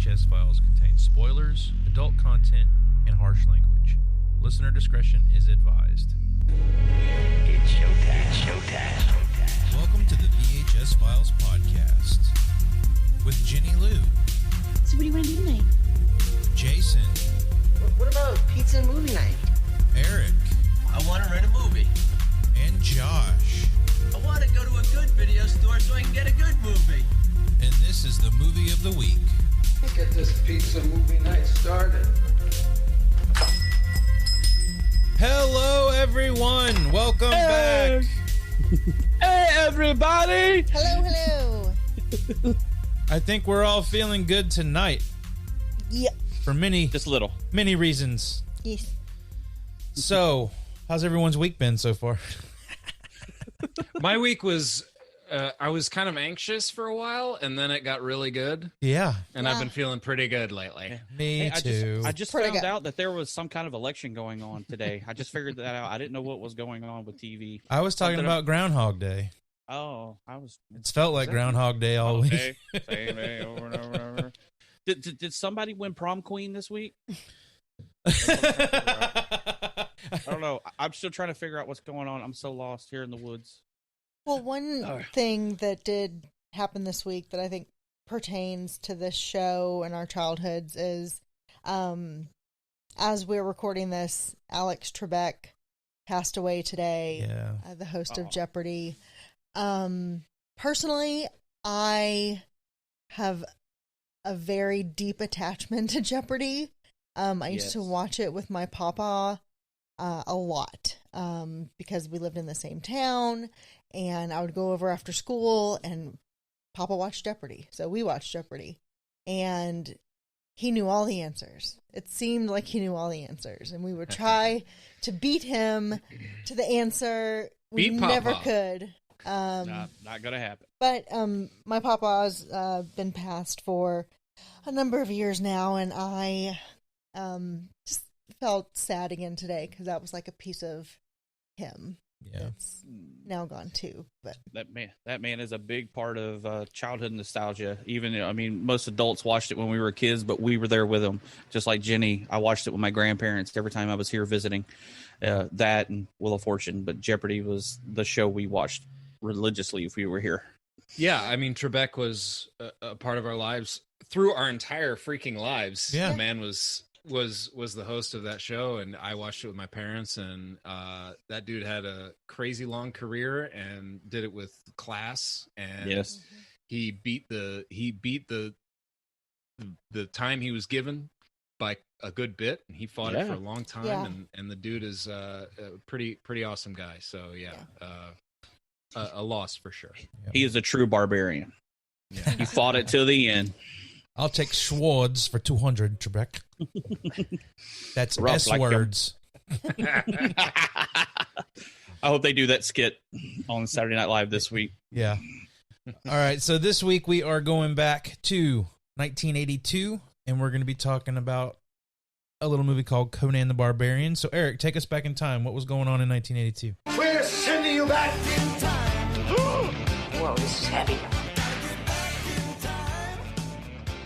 VHS Files contains spoilers, adult content, and harsh language. Listener discretion is advised. It's showtime. It's showtime. Welcome to the VHS Files Podcast with Jenny Lou, So what do you want to do tonight? Jason, What about pizza and movie night? Eric, I want to rent a movie. and Josh. I want to go to a good video store so I can get a good movie. And this is the movie of the week. Get this pizza movie night started. Hello, everyone. Welcome back. Hey, everybody! Hello. I think we're all feeling good tonight Yep. for many Just a little. reasons. Yes. So, how's everyone's week been so far? My week was, I was kind of anxious for a while, and then it got really good, Yeah, and I've been feeling pretty good lately. me too. I just Pretty found good. out that there was some kind of election going on today. I just figured that out. I didn't know what was going on with TV. I was talking about Groundhog Day. Oh, I was. It's felt like Groundhog Day all week. Okay. Same day over and over and over. Did somebody win prom queen this week? I don't know. I'm still trying to figure out what's going on. I'm so lost here in the woods. Well, one thing that did happen this week that I think pertains to this show and our childhoods is, as we're recording this, Alex Trebek passed away today. Yeah. The host of Jeopardy. Personally, I have a very deep attachment to Jeopardy. I used to watch it with my papa a lot because we lived in the same town, and I would go over after school, and Papa watched Jeopardy, so we watched Jeopardy, and he knew all the answers. It seemed like he knew all the answers, and we would try to beat him to the answer. We Beat never Papa. could. Not gonna happen. But my papa's been passed for a number of years now, and I just felt sad again today because that was like a piece of him. Yeah. It's now gone too. But That man is a big part of childhood nostalgia. Even, I mean, most adults watched it when we were kids, but we were there with them. Just like Jenny, I watched it with my grandparents every time I was here visiting. That and Wheel of Fortune, but Jeopardy was the show we watched religiously if we were here. Yeah, I mean, Trebek was a part of our lives through our entire freaking lives. Yeah. The man was the host of that show, and I watched it with my parents, and that dude had a crazy long career and did it with class, and Yes. he beat the time he was given by a good bit, and he fought it for a long time. Yeah. And the dude is a pretty awesome guy. So a loss for sure. He is a true barbarian. Yeah. He fought it till the end. I'll take Schwartz for 200, Trebek. That's Rough S like words. I hope they do that skit on Saturday Night Live this week. Yeah. All right. So this week we are going back to 1982, and we're going to be talking about a little movie called Conan the Barbarian. So Eric, take us back in time. What was going on in 1982? We're sending you back in time. Whoa, this is heavy.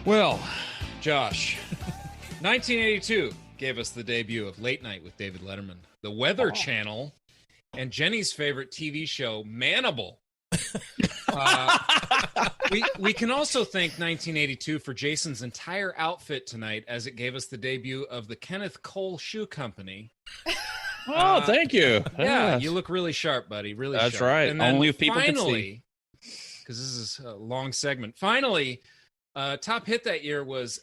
Well, Josh, 1982 gave us the debut of Late Night with David Letterman, the Weather Channel, and Jenny's favorite TV show, Manable. We can also thank 1982 for Jason's entire outfit tonight, as it gave us the debut of the Kenneth Cole Shoe Company. Oh, thank you. Yeah, Yes. you look really sharp, buddy. Really That's sharp. right. And then Only if people can finally, because this is a long segment, finally, top hit that year was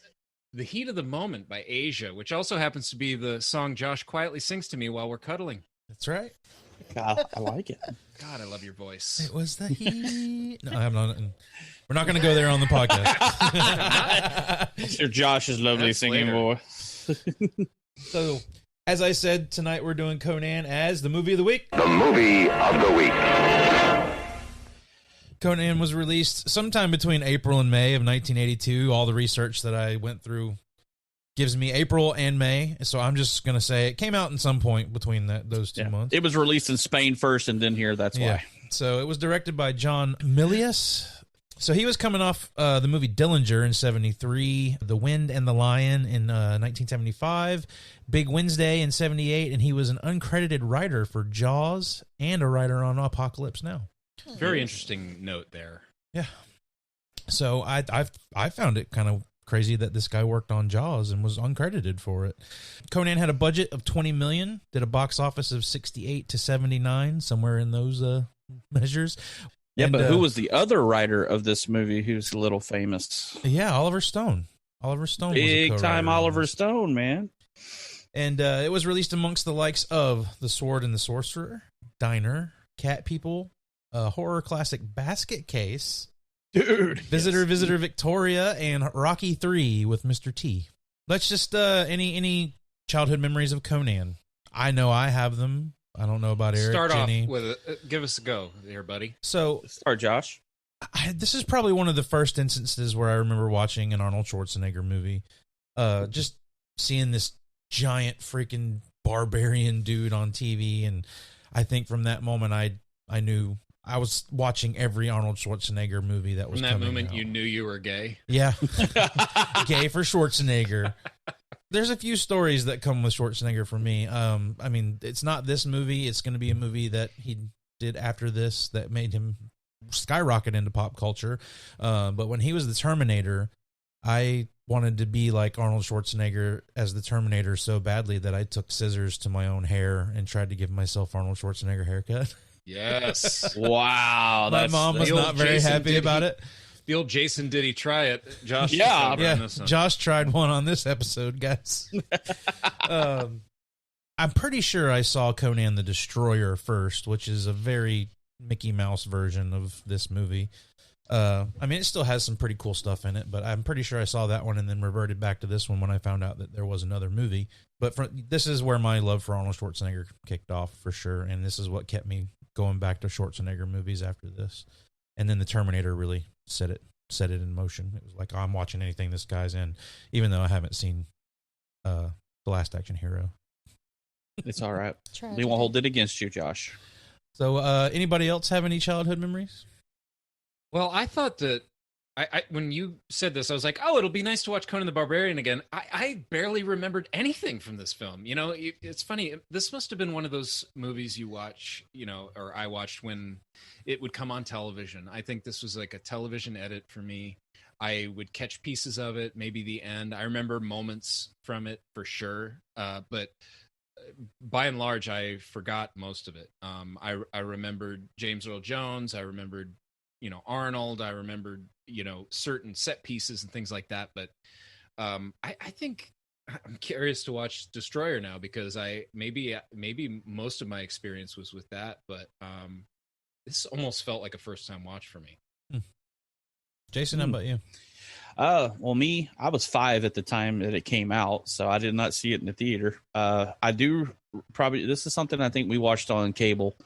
The Heat of the Moment by Asia, which also happens to be the song Josh quietly sings to me while we're cuddling. That's right. God, I like it. God, I love your voice. It was the heat. No, I'm not. We're not going to go there on the podcast. It's your Josh's lovely That's singing later. voice. So, as I said, tonight we're doing Conan as the movie of the week. The movie of the week. Conan was released sometime between April and May of 1982. All the research that I went through gives me April and May, so I'm just going to say it came out in some point between those 2 months. It was released in Spain first and then here, that's why. So it was directed by John Milius, So he was coming off the movie Dillinger in 73, The Wind and the Lion in 1975, Big Wednesday in 78, and he was an uncredited writer for Jaws and a writer on Apocalypse Now. Very interesting note there. Yeah. So I found it kind of crazy that this guy worked on Jaws and was uncredited for it. Conan had a budget of $20 million, did a box office of 68 to 79, somewhere in those measures. Yeah, And, but who was the other writer of this movie who's a little famous? Yeah, Oliver Stone. Oliver Stone, Big was a co-writer time on Oliver this. Stone, man. And it was released amongst the likes of The Sword and the Sorcerer, Diner, Cat People, horror classic Basket Case, Dude. Visitor Victoria, and Rocky 3 with Mr. T. Let's just any childhood memories of Conan. I know I have them. I don't know about Eric. Start Jenny. off with give us a go there, buddy. So Start, Josh. this is probably one of the first instances where I remember watching an Arnold Schwarzenegger movie. Just seeing this giant freaking barbarian dude on TV, and I think from that moment I knew I was watching every Arnold Schwarzenegger movie that was From that coming moment, out. you knew you were gay. Yeah. Gay for Schwarzenegger. There's a few stories that come with Schwarzenegger for me. I mean, it's not this movie. It's going to be a movie that he did after this that made him skyrocket into pop culture. But when he was the Terminator, I wanted to be like Arnold Schwarzenegger as the Terminator so badly that I took scissors to my own hair and tried to give myself Arnold Schwarzenegger haircut. Yes. Wow. My mom was the old not very Jason happy did about he- it. The old Jason, did he try it? Josh, Yeah, on Yeah, this one. Josh tried one on this episode, guys. I'm pretty sure I saw Conan the Destroyer first, which is a very Mickey Mouse version of this movie. I mean, it still has some pretty cool stuff in it, but I'm pretty sure I saw that one and then reverted back to this one when I found out that there was another movie. But this is where my love for Arnold Schwarzenegger kicked off for sure, and this is what kept me going back to Schwarzenegger movies after this. And then the Terminator really set it in motion. It was like, oh, I'm watching anything this guy's in, even though I haven't seen The Last Action Hero. It's all right. Tragedy. We won't hold it against you, Josh. So, anybody else have any childhood memories? Well, I thought that I when you said this, I was like, oh, it'll be nice to watch Conan the Barbarian again. I barely remembered anything from this film. You know, it's funny. This must have been one of those movies you watch, you know, or I watched when it would come on television. I think this was like a television edit for me. I would catch pieces of it, maybe the end. I remember moments from it for sure, but by and large, I forgot most of it. I remembered James Earl Jones. I remembered, you know, Arnold. I remembered, you know, certain set pieces and things like that. But I think I'm curious to watch Destroyer now because maybe most of my experience was with that, but this almost felt like a first time watch for me. Jason, how about you? Well, me, I was 5 at the time that it came out, so I did not see it in the theater. I do probably, this is something I think we watched on cable,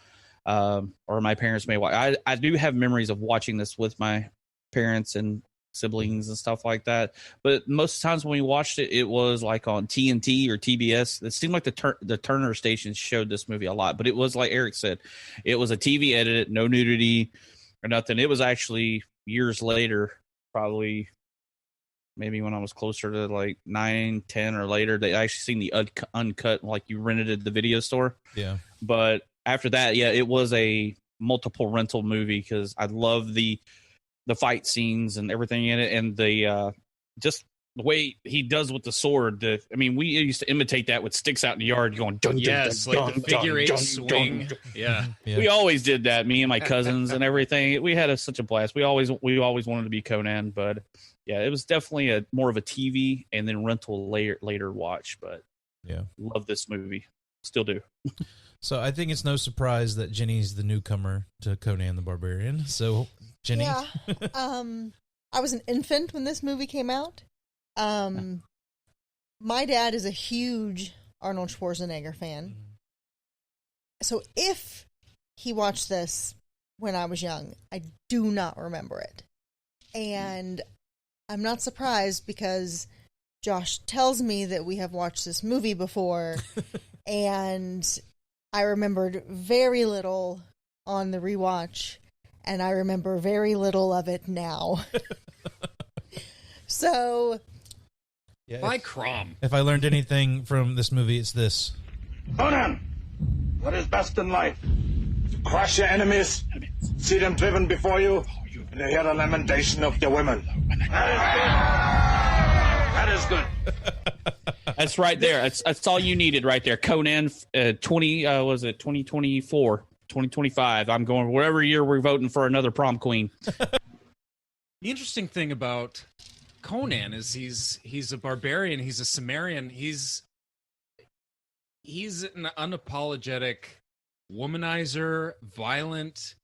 or my parents may watch. I do have memories of watching this with my parents and siblings and stuff like that. But most times when we watched it, it was like on TNT or TBS. It seemed like the Turner stations showed this movie a lot, but it was like Eric said, it was a TV edit, no nudity or nothing. It was actually years later, probably maybe when I was closer to like 9, 10 or later, they actually seen the uncut, like you rented it at the video store. Yeah. But after that, yeah, it was a multiple rental movie because I love the fight scenes and everything in it, and the just the way he does with the sword. I mean, we used to imitate that with sticks out in the yard, going dun, Yes, dun, like dun, the figure dun, eight dun, swing. dun. Yeah. Yeah. We always did that. Me and my cousins and everything. We had such a blast. We always wanted to be Conan, but yeah, it was definitely more of a TV and then rental later watch. But Yeah. love this movie, still do. So I think it's no surprise that Jenny's the newcomer to Conan the Barbarian. So, Jenny? Yeah. I was an infant when this movie came out. My dad is a huge Arnold Schwarzenegger fan. So if he watched this when I was young, I do not remember it. And I'm not surprised because Josh tells me that we have watched this movie before, and I remembered very little on the rewatch. and I remember very little of it now. So, Yeah, By Crom. if I learned anything from this movie, it's this. Conan, what is best in life? To crush your enemies, see them driven before you, and to hear the lamentation of your women. That is good. That's right there. That's all you needed right there. Conan, 2024, 2025. I'm going whatever year we're voting for another prom queen. The interesting thing about Conan is he's a barbarian. He's a Cimmerian. He's an unapologetic womanizer, violent.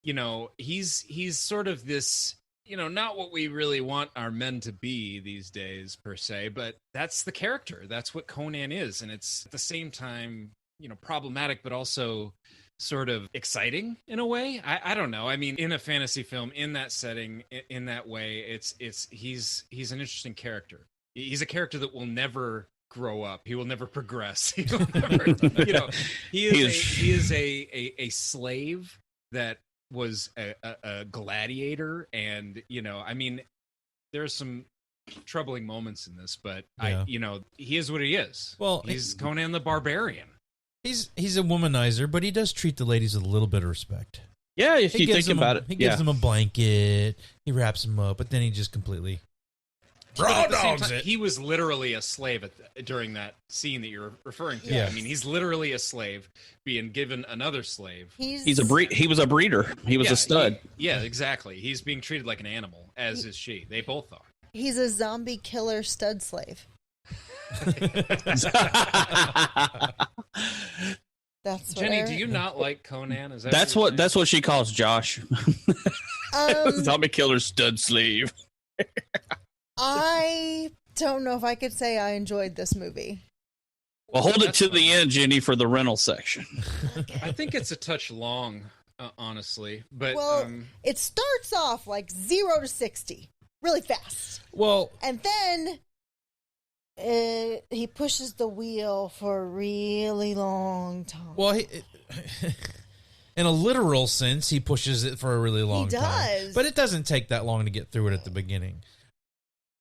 You know, he's sort of this, you know, not what we really want our men to be these days per se, but that's the character. That's what Conan is, and it's at the same time, you know, problematic, but also sort of exciting in a way. I don't know. I mean, in a fantasy film, in that setting, in that way, he's an interesting character. He's a character that will never grow up. He will never progress. He will never, you know, he is a slave that was a gladiator, and you know, I mean, there's some troubling moments in this, but Yeah. you know, he is what he is. Well, he's Conan the Barbarian. He's a womanizer, but he does treat the ladies with a little bit of respect. Yeah, if He you gives think them about a, it. He gives them a blanket. He wraps them up, but then he just completely But at the same dogs time, it. he was literally a slave during that scene that you're referring to. Yeah. I mean, he's literally a slave being given another slave. He was a breeder. He was a stud. Yeah, exactly. He's being treated like an animal, as is she. They both are. he's a zombie killer stud slave. That's what Jenny, I- do you not like Conan? Is that That's you're what saying? that's what she calls Josh. Zombie killer stud sleeve. I don't know if I could say I enjoyed this movie. Well, hold it That's to fine. the end, Jenny, for the rental section. I think it's a touch long, honestly. But Well, it starts off like 0 to 60 really fast. Well, And then he pushes the wheel for a really long time. well, in a literal sense, he pushes it for a really long time. does. But it doesn't take that long to get through it at the beginning.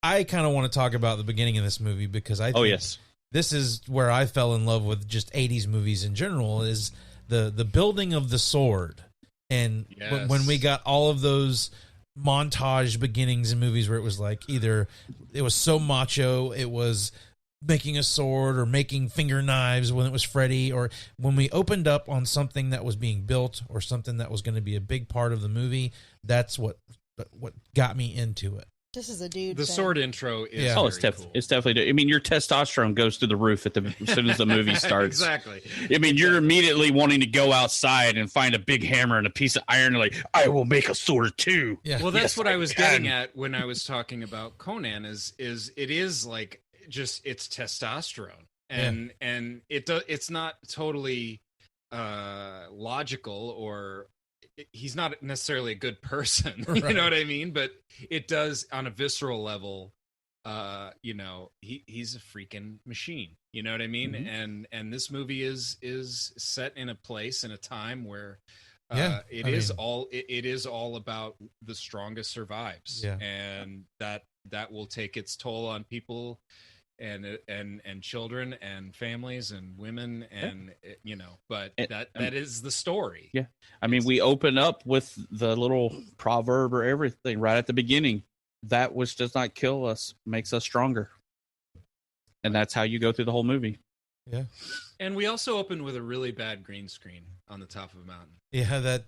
I kind of want to talk about the beginning of this movie because I think yes. this is where I fell in love with just 80s movies in general, is the building of the sword. And when we got all of those montage beginnings in movies where it was like either it was so macho, it was making a sword or making finger knives when it was Freddy, or when we opened up on something that was being built or something that was going to be a big part of the movie, that's what got me into it. This is a dude. the thing. sword intro is Yeah. Oh, very cool. it's definitely. I mean, your testosterone goes through the roof as soon as the movie starts. Exactly. I mean, you're immediately wanting to go outside and find a big hammer and a piece of iron. And like, I will make a sword too. Yeah. Well, that's Yes, what I was can. getting at when I was talking about Conan. Is it is like just it's testosterone, and it's not totally logical, or he's not necessarily a good person. You Right. know what I mean? But it does on a visceral level. You know, he's a freaking machine. You know what I mean? Mm-hmm. And this movie is set in a place in a time where Yeah, it I is mean- all about the strongest survives. Yeah. And that will take its toll on people and children and families and women and you know, but that is the story. Yeah. I mean, we open up with the little proverb or everything right at the beginning. That which does not kill us makes us stronger. And that's how you go through the whole movie. Yeah. And we also open with a really bad green screen on the top of a mountain. Yeah,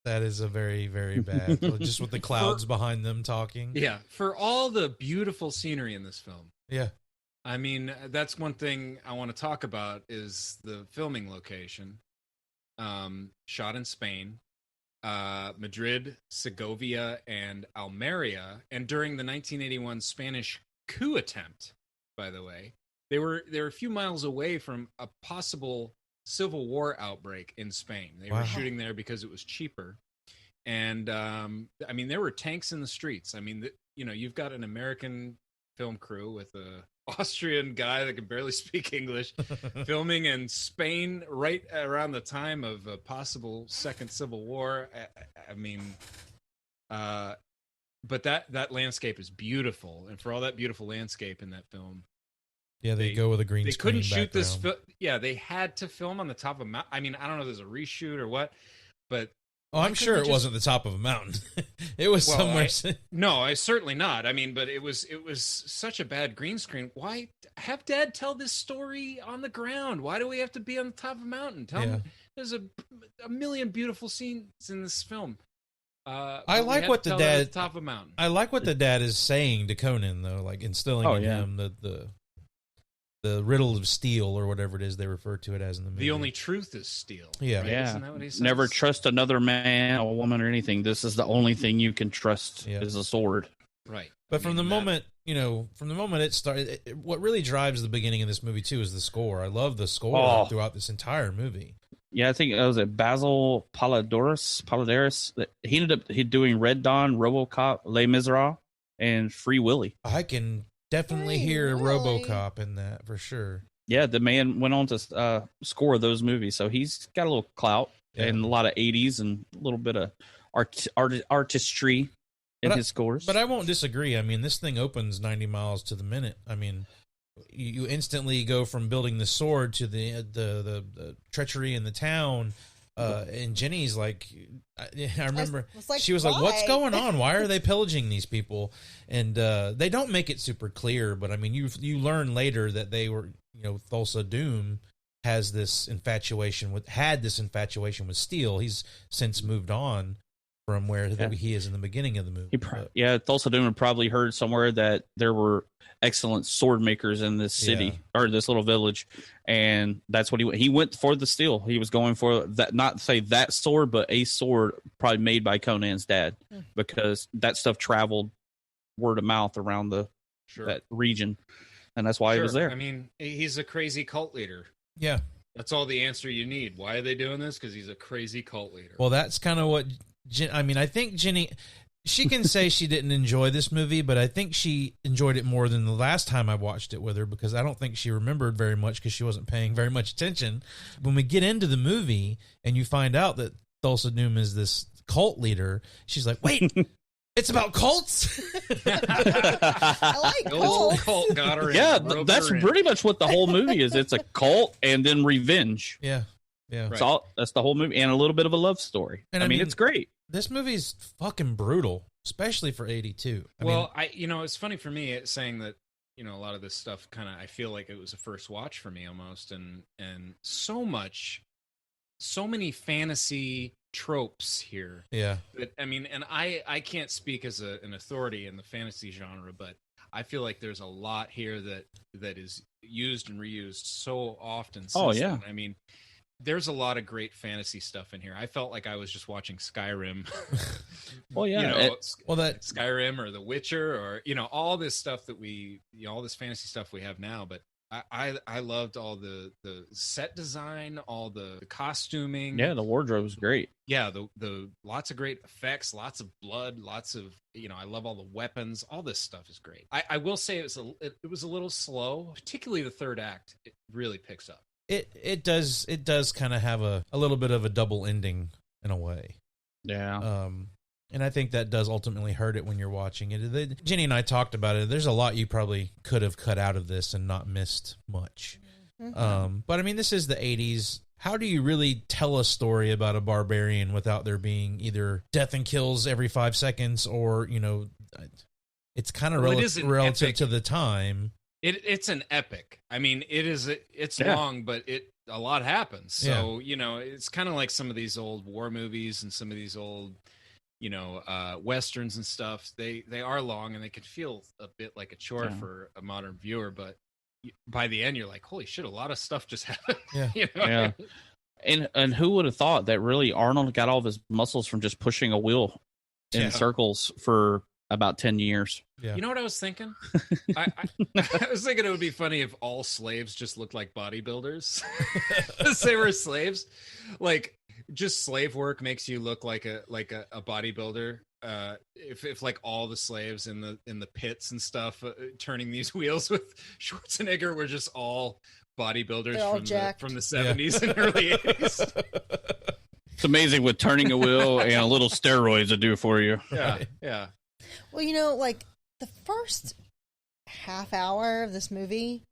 that is a very, very bad. Just with the clouds behind them talking. Yeah, for all the beautiful scenery in this film. Yeah. I mean, that's one thing I want to talk about is the filming location. Shot in Spain, Madrid, Segovia, and Almeria. And during the 1981 Spanish coup attempt, by the way, they were a few miles away from a possible civil war outbreak in Spain. They Wow. were shooting there because it was cheaper. And I mean, there were tanks in the streets. I mean, you know, you've got an American film crew with a Austrian guy that can barely speak English, filming in Spain right around the time of a possible second civil war. I mean, but that landscape is beautiful, and for all that beautiful landscape in that film, Yeah, they go with a green they screen couldn't shoot this. background. Yeah, they had to film on the top of a mountain. I mean, I don't know if there's a reshoot or what, but Oh, I'm sure it wasn't the top of a mountain. It was somewhere. No, certainly not. I mean, but it was such a bad green screen. Why have Dad tell this story on the ground? Why do we have to be on the top of a mountain? Tell me, there's a million beautiful scenes in this film. I like what the dad top of a mountain. I like what the dad is saying to Conan, though, like instilling in him the riddle of steel, or whatever it is they refer to it as in the movie. The only truth is steel. Yeah, right? Yeah. Isn't that what he says? Never trust another man, a woman, or anything. This is the only thing you can trust is a sword. Right. But from the moment it started, what really drives the beginning of this movie too is the score. I love the score throughout this entire movie. Yeah, I think it was Basil Paladares. He ended up doing Red Dawn, RoboCop, Les Miserables, and Free Willy. I can definitely hear RoboCop in that for sure. Yeah, the man went on to score those movies, so he's got a little clout and a lot of 80s and a little bit of artistry in his scores. But I won't disagree. I mean, this thing opens 90 miles to the minute. I mean, you instantly go from building the sword to the treachery in the town. And Jenny's like, I remember she was like, "What's going on? Why are they pillaging these people?" And they don't make it super clear, but I mean, you learn later that they were, Thulsa Doom had this infatuation with steel. He's since moved on from where he is in the beginning of the movie. Thulsa Doom had probably heard somewhere that there were excellent sword makers in this city or this little village, and that's what he went for the steel. He was going for that, not to say that sword, but a sword probably made by Conan's dad, because that stuff traveled word of mouth around that region, and that's why he was there. I mean, he's a crazy cult leader. Yeah, that's all the answer you need. Why are they doing this? Because he's a crazy cult leader. Well, that's kind of what I think Jenny, she can say she didn't enjoy this movie, but I think she enjoyed it more than the last time I watched it with her, because I don't think she remembered very much because she wasn't paying very much attention. When we get into the movie and you find out that Thulsa Doom is this cult leader, she's like, wait, it's about cults? I like cults. Cult got her that's pretty much what the whole movie is. It's a cult and then revenge. Yeah. Yeah. Right. That's the whole movie, and a little bit of a love story. And I mean, it's great. This movie's fucking brutal, especially for 82. It's funny for me saying that, a lot of this stuff I feel like it was a first watch for me almost, and so many fantasy tropes here. Yeah. But, and I can't speak as an authority in the fantasy genre, but I feel like there's a lot here that is used and reused so often. Then. I mean, there's a lot of great fantasy stuff in here. I felt like I was just watching Skyrim. Well, yeah. Skyrim or The Witcher, or all this stuff that all this fantasy stuff we have now. But I loved all the set design, all the costuming. Yeah, the wardrobe was great. Yeah, the lots of great effects, lots of blood, lots of I love all the weapons. All this stuff is great. I will say it was a little slow, particularly the third act. It really picks up. It does kind of have a little bit of a double ending in a way. Yeah. And I think that does ultimately hurt it when you're watching it. Jenny and I talked about it. There's a lot you probably could have cut out of this and not missed much. Mm-hmm. But I mean, this is the 80s. How do you really tell a story about a barbarian without there being either death and kills every 5 seconds, or it's kind of relative to the time. It's an epic. I mean, it's long, but a lot happens. So, it's kind of like some of these old war movies and some of these old, Westerns and stuff. They are long and they can feel a bit like a chore for a modern viewer, but by the end you're like, holy shit, a lot of stuff just happened. Yeah. And who would have thought that really Arnold got all of his muscles from just pushing a wheel in circles for about 10 years. Yeah. You know what I was thinking? I was thinking it would be funny if all slaves just looked like bodybuilders. They were slaves. Like, just slave work makes you look like a bodybuilder. if like all the slaves in the pits and stuff turning these wheels with Schwarzenegger were just all bodybuilders from the 70s and early 80s. It's amazing what turning a wheel and a little steroids will do for you. Yeah. Well, like the first half hour of this movie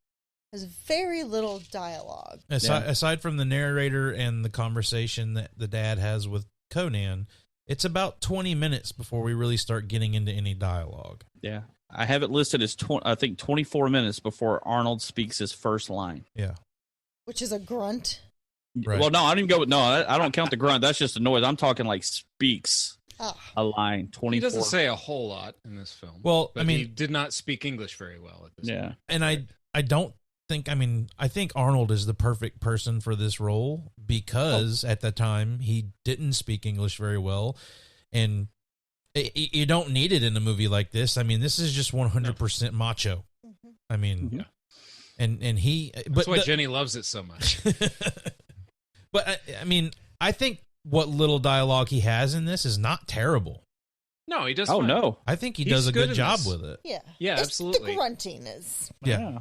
has very little dialogue. Aside from the narrator and the conversation that the dad has with Conan, it's about 20 minutes before we really start getting into any dialogue. Yeah. I have it listed as 24 minutes before Arnold speaks his first line. Yeah. Which is a grunt. Right. Well, no, I didn't go with I don't count the grunt. That's just a noise. I'm talking like speaks a line. 24. He doesn't say a whole lot in this film. Well, but he did not speak English very well at this point. And I don't think, I think Arnold is the perfect person for this role because at the time he didn't speak English very well, and you don't need it in a movie like this. I mean, this is just 100% macho. Mm-hmm. I mean, and he. That's why Jenny loves it so much. But I think what little dialogue he has in this is not terrible. No, he does. Oh, no. I think he does a good job with it. Yeah, absolutely. The grunting is. Yeah.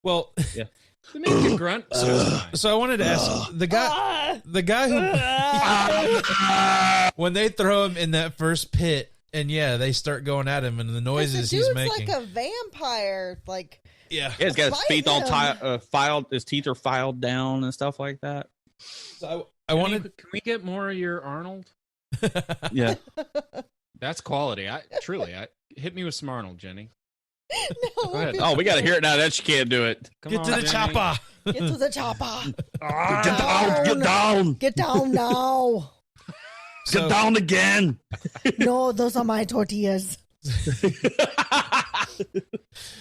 Well, they make you grunt. So I wanted to ask the guy who when they throw him in that first pit, and they start going at him, and the noises he's making. Like a vampire, like. Yeah, he's got his feet all filed. His teeth are filed down and stuff like that. So I wanted. Can we get more of your Arnold? Yeah, that's quality. Hit me with some Arnold, Jenny. No, go ahead. Oh, we got to hear it now. That you can't do it. Get to the chopper. Get to the chopper. Get down. Get down. Get down now. Get down again. No, those are my tortillas.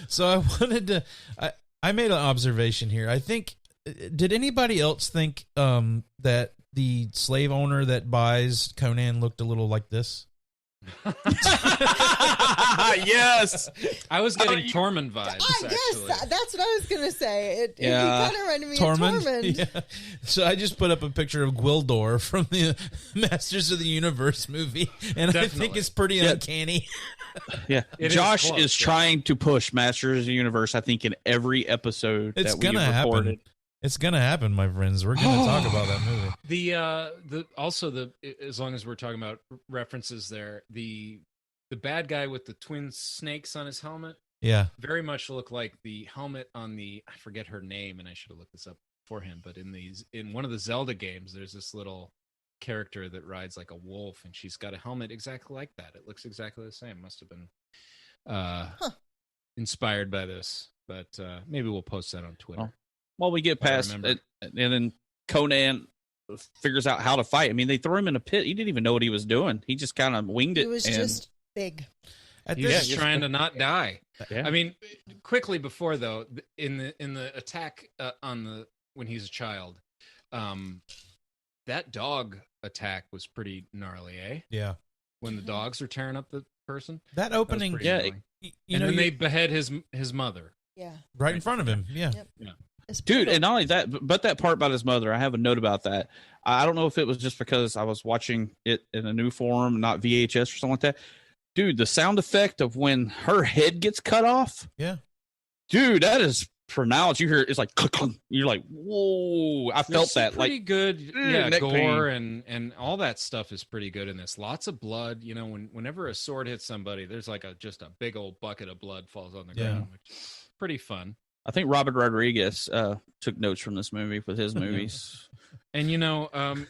So I wanted to. I made an observation here. I think. Did anybody else think that the slave owner that buys Conan looked a little like this? Yes, I was getting Tormund vibes. Yes, that's what I was gonna say. It Yeah. kind of reminded me of Tormund. Yeah. So I just put up a picture of Gwildor from the Masters of the Universe movie, and I think it's pretty uncanny. Yeah, Josh is trying to push Masters of the Universe. I think in every episode It's that gonna we've recorded. happen. It's gonna happen, my friends. We're gonna talk about that movie. As long as we're talking about references there, the bad guy with the twin snakes on his helmet, very much looked like the helmet on I forget her name, and I should have looked this up beforehand, but in one of the Zelda games, there's this little character that rides like a wolf, and she's got a helmet exactly like that. It looks exactly the same. Must have been inspired by this, but maybe we'll post that on Twitter. Well, we get past it, and then Conan figures out how to fight. I mean, they threw him in a pit. He didn't even know what he was doing. He just kind of winged it. He was just big. He's trying to not die. Yeah. I mean, quickly before though, in the attack when he's a child, that dog attack was pretty gnarly, eh? Yeah. When the dogs are tearing up the person. That opening, then they behead his mother. Yeah. Right in front of him. Yeah. Yep. Yeah. Dude, and not only that, but that part about his mother, I have a note about that. I don't know if it was just because I was watching it in a new form, not VHS or something like that. Dude, the sound effect of when her head gets cut off. Yeah. Dude, that is pronounced. You hear it's like, you're like, whoa. I felt that. Pretty like good. Yeah, gore pain. and all that stuff is pretty good in this. Lots of blood. You know, whenever a sword hits somebody, there's like just a big old bucket of blood falls on the ground. Which is pretty fun. I think Robert Rodriguez took notes from this movie with his movies. And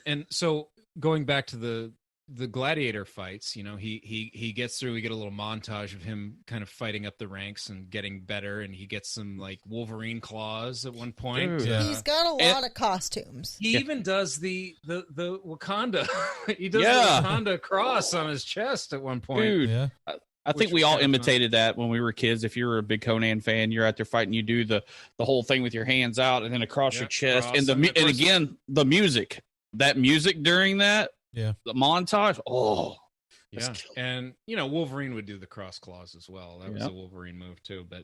and so going back to the gladiator fights, he gets through. We get a little montage of him kind of fighting up the ranks and getting better, and he gets some like Wolverine claws at one point. Dude, he's got a lot of costumes. He even does the Wakanda. He does the Wakanda cross on his chest at one point. Dude, yeah. I think we all imitated that when we were kids. If you're a big Conan fan, you're out there fighting. You do the whole thing with your hands out and then across your chest, and again the music. That music during that, the montage. Oh, yeah, and Wolverine would do the cross claws as well. That was a Wolverine move too. But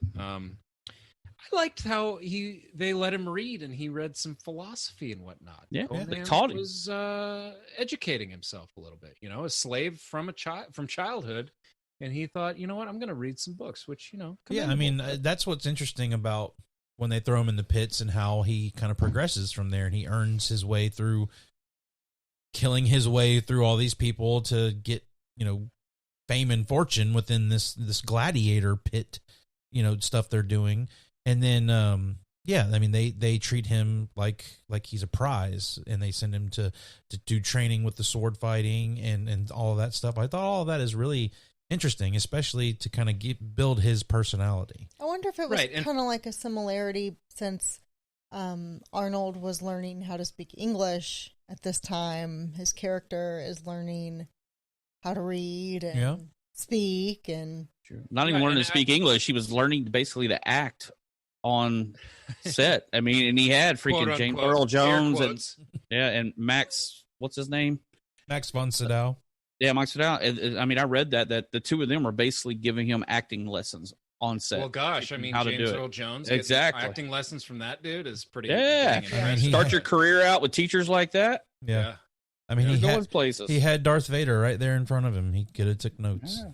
I liked how they let him read, and he read some philosophy and whatnot. Yeah, Conan they taught him. Was educating himself a little bit, a slave from childhood, and he thought, you know what, I'm going to read some books, which I mean, that's what's interesting about when they throw him in the pits and how he kind of progresses from there, and he earns his way through killing his way through all these people to get fame and fortune within this gladiator pit stuff they're doing. And then I mean they treat him like he's a prize, and they send him to do training with the sword fighting and all of that stuff. I thought all of that is really interesting, especially to kind of build his personality. I wonder if it was kind of like a similarity, since Arnold was learning how to speak English at this time. His character is learning how to read and speak, and not even learning to speak English. He was learning basically to act on set. I mean, and he had freaking James Earl Jones and Max, what's his name? Max von Sydow. Yeah, Max Sydow. I mean, I read that the two of them were basically giving him acting lessons on set. Well, gosh, I mean, James Earl Jones, exactly. Acting lessons from that dude is pretty. Yeah, I mean, start your career out with teachers like that. Yeah. I mean, he had Darth Vader right there in front of him. He could have took notes. Yeah.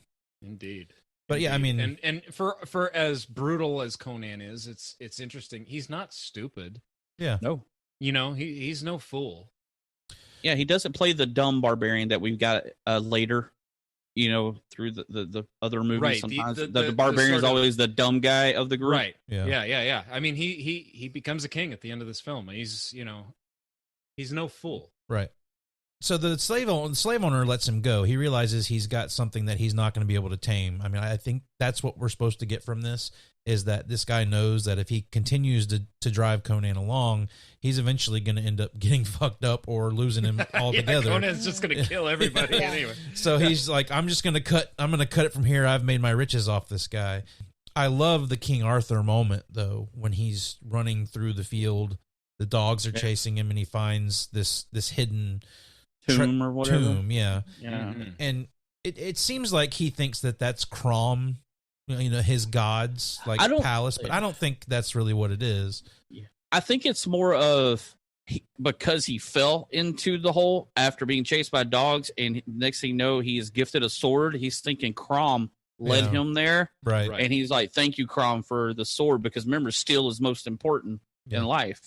Indeed. But yeah, I mean, and for as brutal as Conan is, it's interesting. He's not stupid. Yeah. No. He's no fool. Yeah, he doesn't play the dumb barbarian that we've got later. Through the other movies, right. Sometimes the barbarian is always the dumb guy of the group. Right. Yeah. I mean, he becomes a king at the end of this film. He's he's no fool. Right. So the slave owner lets him go. He realizes he's got something that he's not going to be able to tame. I mean, I think that's what we're supposed to get from this, is that this guy knows that if he continues to drive Conan along, he's eventually going to end up getting fucked up or losing him altogether. Conan's just going to kill everybody anyway. So he's like, I'm going to cut it from here. I've made my riches off this guy. I love the King Arthur moment, though, when he's running through the field, the dogs are chasing him, and he finds this hidden tomb or whatever. Yeah. Mm-hmm. And it seems like he thinks that that's Crom, his god's palace, but I don't think that's really what it is. I think it's more of because he fell into the hole after being chased by dogs, and next thing you know, he is gifted a sword. He's thinking Crom led him there. Right. And he's like, thank you, Crom, for the sword, because remember, steel is most important in life.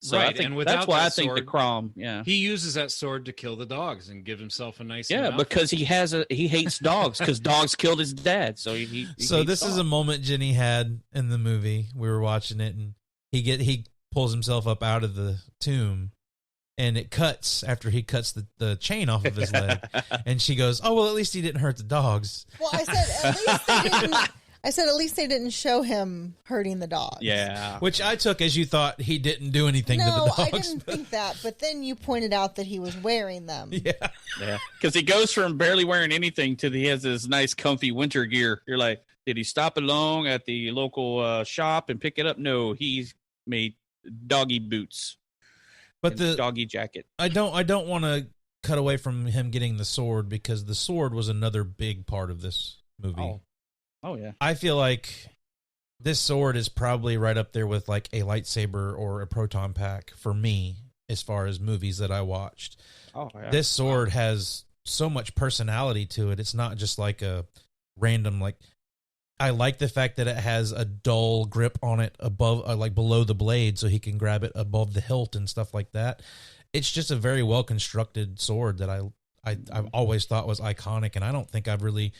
So right, I think and without that's why that I think sword, the Crom, he uses that sword to kill the dogs and give himself a nice because he hates dogs because dogs killed his dad. So he so this is a moment Jenny had in the movie. We were watching it, and he pulls himself up out of the tomb, and it cuts after he cuts the chain off of his leg, and she goes, "Oh well, at least he didn't hurt the dogs." Well, I said at least they didn't. I said at least they didn't show him hurting the dogs. Yeah. Which I took as you thought he didn't do anything to the dogs. No, I didn't think that. But then you pointed out that he was wearing them. Yeah. Yeah. Because he goes from barely wearing anything to he has this nice comfy winter gear. You're like, did he stop along at the local shop and pick it up? No, he's made doggy boots. But the doggy jacket. I don't want to cut away from him getting the sword, because the sword was another big part of this movie. Oh, yeah. I feel like this sword is probably right up there with like a lightsaber or a proton pack for me, as far as movies that I watched. Oh, yeah. This sword has so much personality to it. It's not just like a random, I like the fact that it has a dull grip on it above, below the blade, so he can grab it above the hilt and stuff like that. It's just a very well constructed sword that I've always thought was iconic, and I don't think I've really,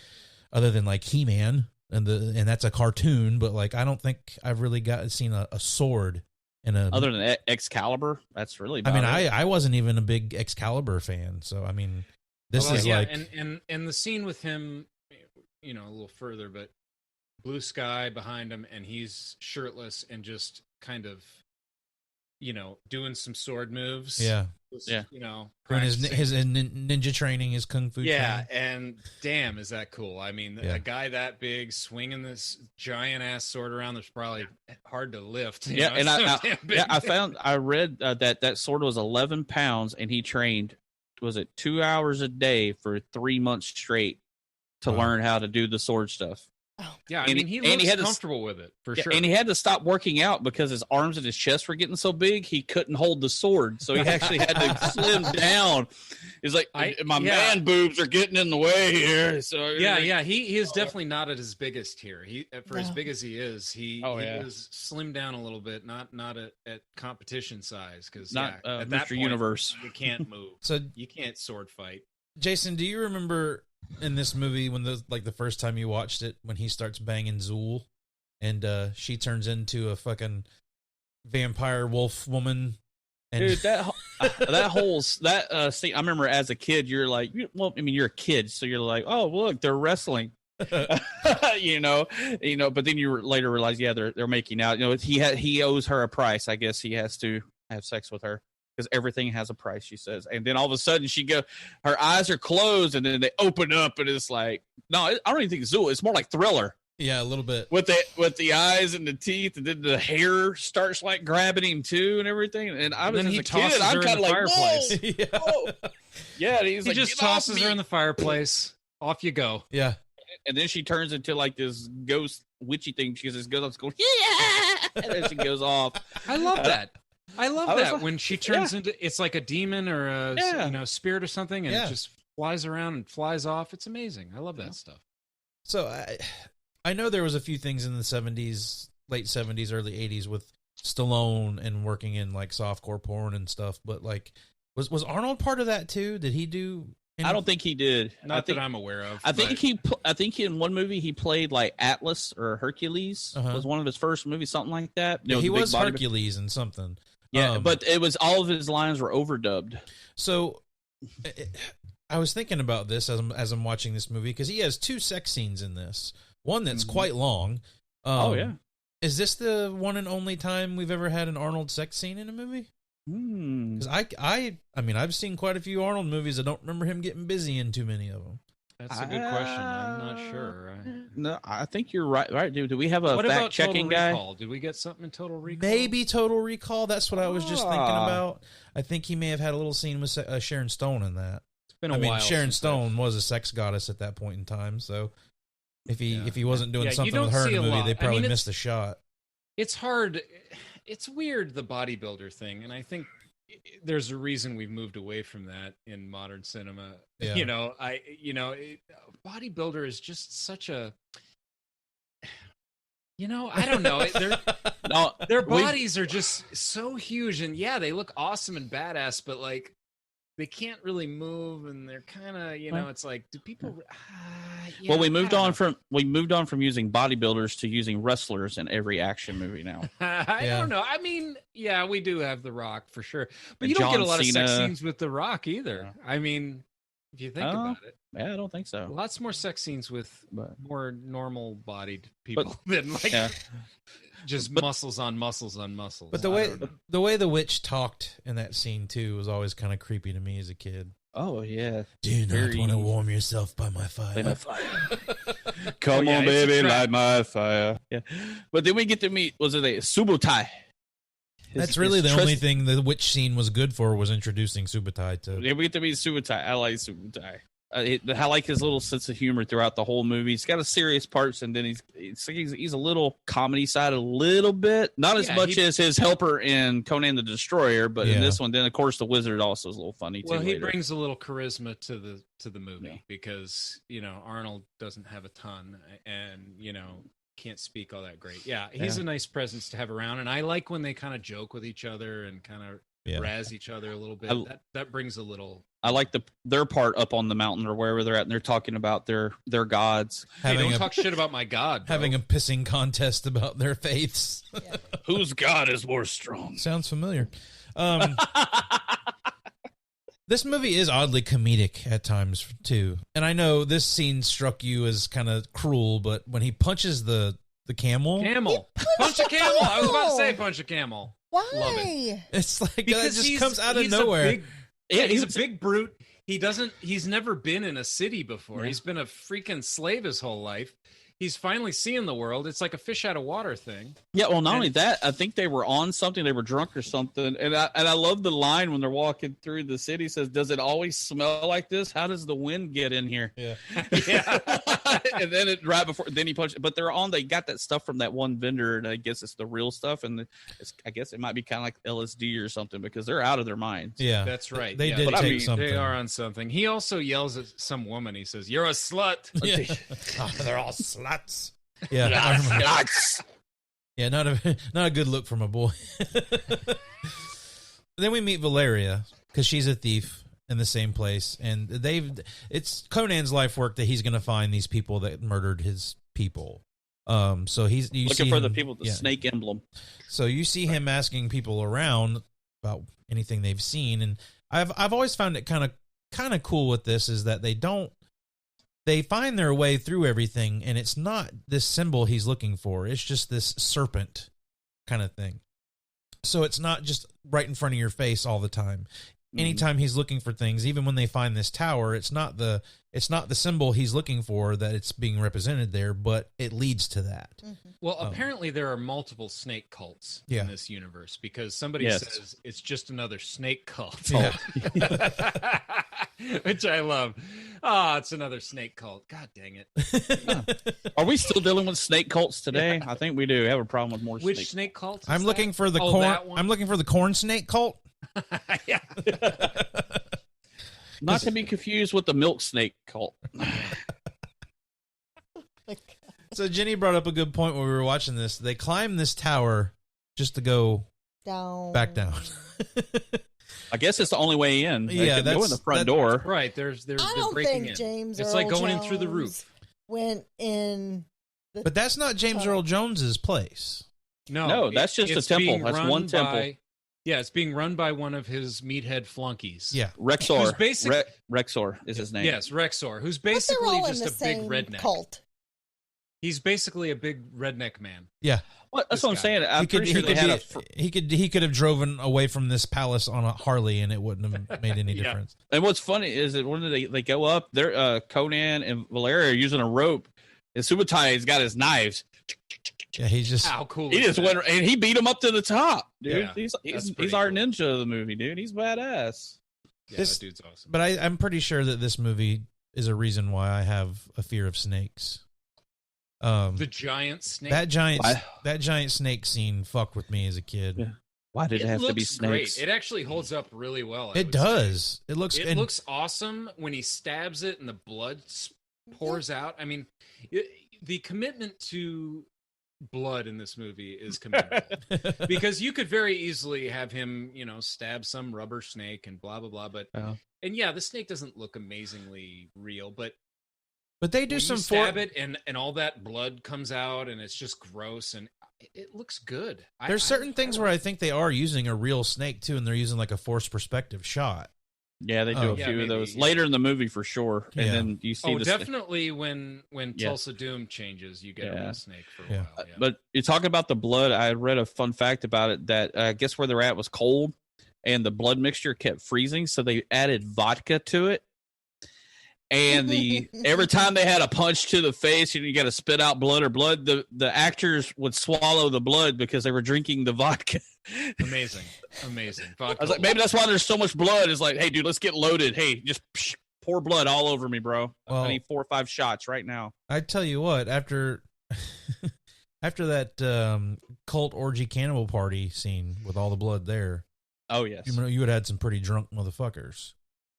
other than like He-Man, and that's a cartoon, but I don't think I've really seen a sword in a other than Excalibur. That's really about I wasn't even a big Excalibur fan, so I mean this is and the scene with him, a little further, but blue sky behind him, and he's shirtless and just kind of doing some sword moves. Yeah. Doing his ninja training, his kung fu training. And damn, is that cool. I mean, a guy that big swinging this giant ass sword around is probably hard to lift. I read that sword was 11 pounds, and he trained, was it 2 hours a day for 3 months straight to learn how to do the sword stuff. Yeah, I And mean, he he looks had to- comfortable with it, for sure. And he had to stop working out because his arms and his chest were getting so big, he couldn't hold the sword. So he actually had to slim down. He's like, my man boobs are getting in the way here. So yeah, he is definitely not at his biggest here. For as big as he is, he is slimmed down a little bit, not at competition size, because not at Mr. that point, Universe. you can't move. So you can't sword fight. Jason, do you remember in this movie when the first time you watched it, when he starts banging Zool and she turns into a fucking vampire wolf woman? And Dude, that whole scene, I remember as a kid, you're like, well, I mean, you're a kid, so you're like, oh, look, they're wrestling. you know, but then you later realize, yeah, they're making out. You know, he owes her a price. I guess he has to have sex with her, because everything has a price, she says. And then all of a sudden her eyes are closed and then they open up and it's like, no, I don't even think it's Zool. It's more like Thriller. Yeah, a little bit. With the eyes and the teeth, and then the hair starts like grabbing him too and everything. And I was, as a kid, I'm kind of like, fireplace. whoa. Yeah, and He just tosses her in the fireplace. Off you go. Yeah. And then she turns into like this ghost witchy thing. She just goes up, going, yeah, and then she goes off. I love that. I love that when she turns yeah. into, it's like a demon or a spirit or something, and it just flies around and flies off. It's amazing. I love that stuff. So I know there was a few things in the 70s, late 70s, early 80s with Stallone and working in like softcore porn and stuff, but like was Arnold part of that too? Did he do anything? I don't think he did. Not that I'm aware of. I think in one movie he played like Atlas or Hercules was one of his first movies, something like that. Yeah, he was Hercules in something. Yeah, but it was all of his lines were overdubbed. So I was thinking about this as I'm watching this movie, because he has two sex scenes in this. One that's quite long. Is this the one and only time we've ever had an Arnold sex scene in a movie? Because I mean, I've seen quite a few Arnold movies. I don't remember him getting busy in too many of them. That's a good question. I'm not sure. No, I think you're right. Right, dude. Do we have a fact-checking guy? Recall? Did we get something in Total Recall? Maybe Total Recall. That's what I was just thinking about. I think he may have had a little scene with Sharon Stone in that. It's been a while. Sharon Stone was a sex goddess at that point in time. So if he wasn't doing something with her in the movie, they probably missed a shot. It's hard. It's weird, the bodybuilder thing, and I think there's a reason we've moved away from that in modern cinema. Yeah. Bodybuilder is just such a, I don't know. Their bodies are just so huge, and yeah, they look awesome and badass, but like they can't really move, and they're kind of, it's like, do people? Well, we moved on from using bodybuilders to using wrestlers in every action movie now. I don't know. I mean, yeah, we do have The Rock for sure, but you don't get a lot of sex scenes with The Rock either. Yeah. I mean, if you think about it, yeah, I don't think so. Lots more sex scenes with more normal-bodied people than like just muscles on muscles on muscles. But the way the witch talked in that scene too was always kind of creepy to me as a kid. Oh yeah. Do you not want to warm yourself by my fire? Come on, baby, light my fire. Yeah. But then we get to meet, was it a Subutai? That's really the only thing the witch scene was good for, was introducing Subutai to. Yeah, we get to meet Subutai. I like Subutai. I like his little sense of humor throughout the whole movie. He's got a serious parts, and then he's a little comedy side a little bit, not as much as his helper in Conan the Destroyer, but in this one, then of course the wizard also is a little funny too. Well, he brings a little charisma to the movie because Arnold doesn't have a ton, and can't speak all that great. Yeah, he's a nice presence to have around, and I like when they kind of joke with each other and kind of razz each other a little bit. That brings a little. I like their part up on the mountain or wherever they're at, and they're talking about their gods. Hey, don't talk shit about my god, bro. Having a pissing contest about their faiths. Yeah. Whose god is more strong? Sounds familiar. This movie is oddly comedic at times too, and I know this scene struck you as kind of cruel, but when he punches the camel, punch a camel. I was about to say punch a camel. Why? Love it. It's like because that just comes out of nowhere. He's a big brute. He's never been in a city before. Yeah. He's been a freaking slave his whole life. He's finally seeing the world. It's like a fish out of water thing. Yeah, well, not only that, I think they were on something. They were drunk or something. And I love the line when they're walking through the city. Says, "Does it always smell like this? How does the wind get in here?" Yeah. Yeah. and then then he punched. But they got that stuff from that one vendor, and I guess it's the real stuff, and I guess it might be kind of like LSD or something because they're out of their minds. Yeah, that's right. They yeah, did take something. They are on something. He also yells at some woman. He says, "You're a slut." Yeah. They're all sluts. Yeah, sluts. Yeah, not a good look from a boy. Then we meet Valeria because she's a thief in the same place, and it's Conan's life work that he's going to find these people that murdered his people. So he's looking for the people with the snake emblem. So you see him asking people around about anything they've seen, and I've always found it kind of cool with this is that they find their way through everything, and it's not this symbol he's looking for. It's just this serpent kind of thing. So it's not just right in front of your face all the time. Anytime he's looking for things, even when they find this tower, it's not the symbol he's looking for that it's being represented there, but it leads to that. Mm-hmm. Well, apparently there are multiple snake cults in this universe because somebody says it's just another snake cult. Yeah. Which I love. Oh, it's another snake cult. God dang it. Are we still dealing with snake cults today? I think we do have a problem with more Which snake cult? I'm looking for the corn. I'm looking for the corn snake cult. Yeah. Not to be confused with the milk snake cult. So Jenny brought up a good point when we were watching this. They climb this tower just to go back down. I guess it's the only way in. They Yeah, could go in the front door. Right. There's I don't breaking think in. James It's Earl like going in Jones through the roof. went in. But that's not James Earl Jones's place. No, that's just a temple. That's one temple. Yeah, it's being run by one of his meathead flunkies. Yeah, Rexor. Who's Rexor is his name. Yes, Rexor, who's But they're basically all in just the a big same redneck. cult. He's basically a big redneck man. Yeah. Well, that's what I'm saying. I'm pretty sure they had he could have driven away from this palace on a Harley and it wouldn't have made any difference. And what's funny is that when they go up, they're Conan and Valeria are using a rope, and Subutai has got his knives. Yeah, he's just how cool. He just went and he beat him up to the top, dude. Yeah, he's our ninja of the movie, dude. He's badass. Yeah, that dude's awesome. But I'm pretty sure that this movie is a reason why I have a fear of snakes. The giant snake. That giant snake scene fucked with me as a kid. Yeah. Why did it have to be snakes? Great. It actually holds up really well. It does. It looks awesome when he stabs it and the blood pours out. I mean, the commitment to blood in this movie is commendable because you could very easily have him, stab some rubber snake and blah blah blah. But and the snake doesn't look amazingly real, but they do some stab it and all that blood comes out and it's just gross and it looks good. There's certain things where I think they are using a real snake too, and they're using like a forced perspective shot. Yeah, they do a few of those later in the movie for sure. And then you see definitely when Tulsa Doom changes, you get a real snake for a while. Yeah. But you're talking about the blood. I read a fun fact about it that I guess where they're at was cold, and the blood mixture kept freezing, so they added vodka to it. And every time they had a punch to the face, you got to spit out blood, the actors would swallow the blood because they were drinking the vodka. Amazing. Vodka. I was like, maybe that's why there's so much blood. It's like, hey, dude, let's get loaded. Hey, just pour blood all over me, bro. I need 4 or 5 shots right now. I tell you what, after that cult orgy cannibal party scene with all the blood there. Oh yes, you would have had some pretty drunk motherfuckers.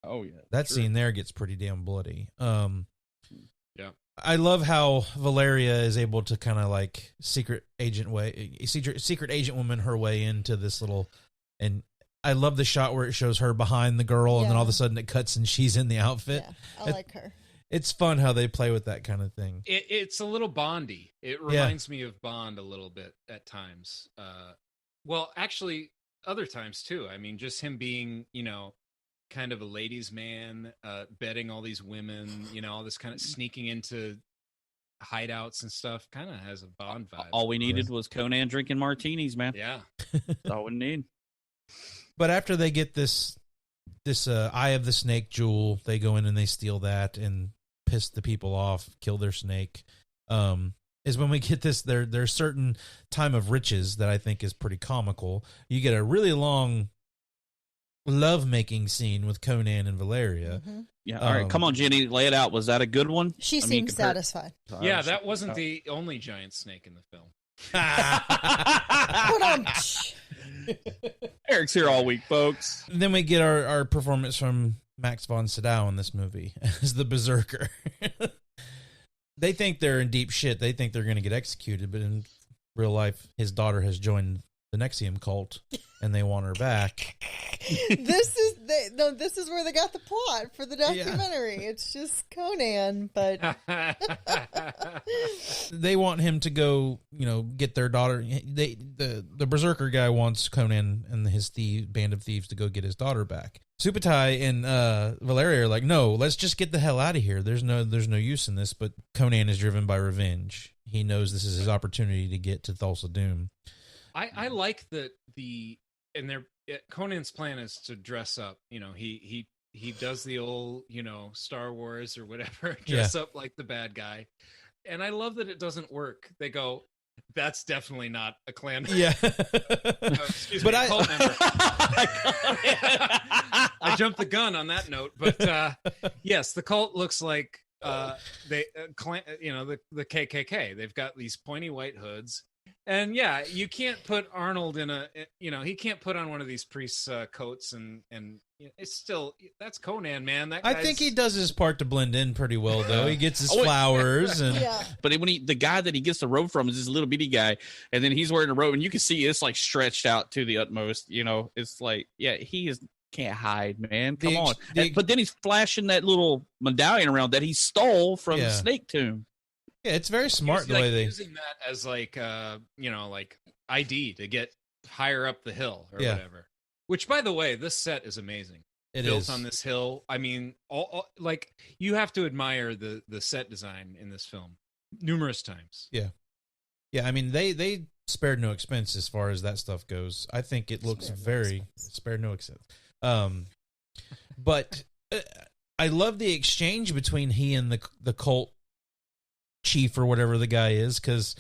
Oh yeah, that scene there gets pretty damn bloody. Yeah, I love how Valeria is able to kind of like secret agent woman her way into this little, and I love the shot where it shows her behind the girl, and then all of a sudden it cuts and she's in the outfit. Yeah, I like her. It's fun how they play with that kind of thing. It's a little Bondy. It reminds me of Bond a little bit at times. Well, actually, other times too. I mean, just him being, kind of a ladies' man, betting all these women, all this kind of sneaking into hideouts and stuff, kind of has a Bond vibe. All we needed was Conan drinking martinis, man. Yeah. That's all we need. But after they get this Eye of the Snake jewel, they go in and they steal that and piss the people off, kill their snake. Is when we get this, there's certain time of riches that I think is pretty comical. You get a really long lovemaking scene with Conan and Valeria. Mm-hmm. Yeah. All right. Come on, Jenny. Lay it out. Was that a good one? She seems satisfied. Yeah, that wasn't the only giant snake in the film. Eric's here all week, folks. Then we get our performance from Max von Sydow in this movie as the Berserker. They think they're in deep shit. They think they're going to get executed, but in real life, his daughter has joined the Nexium cult, and they want her back. This is where they got the plot for the documentary. Yeah. It's just Conan, but they want him to go, get their daughter. The Berserker guy wants Conan and his band of thieves to go get his daughter back. Subutai and Valeria are like, no, let's just get the hell out of here. There's no use in this. But Conan is driven by revenge. He knows this is his opportunity to get to Thulsa Doom. I like that Conan's plan is to dress up. He does the old, Star Wars or whatever, dress up like the bad guy. And I love that it doesn't work. They go, that's definitely not a clan. Yeah. Excuse me, cult member. I jumped the gun on that note, but yes, the cult looks like the KKK. They've got these pointy white hoods. And yeah, you can't put Arnold in he can't put on one of these priest's coats and it's still, that's Conan, man. That I think he does his part to blend in pretty well, though. He gets his flowers and but when the guy that he gets the robe from is this little bitty guy, and then he's wearing a robe, and you can see it's like stretched out to the utmost. It's like, he can't hide, man. Come on. But then he's flashing that little medallion around that he stole from the Snake Tomb. Yeah, it's very smart the way they using that as like ID to get higher up the hill or whatever. Which, by the way, this set is amazing. Built on this hill. I mean, like you have to admire the set design in this film numerous times. Yeah. I mean, they spared no expense as far as that stuff goes. I think it looks spared no expense. But I love the exchange between he and the cult chief or whatever the guy is, because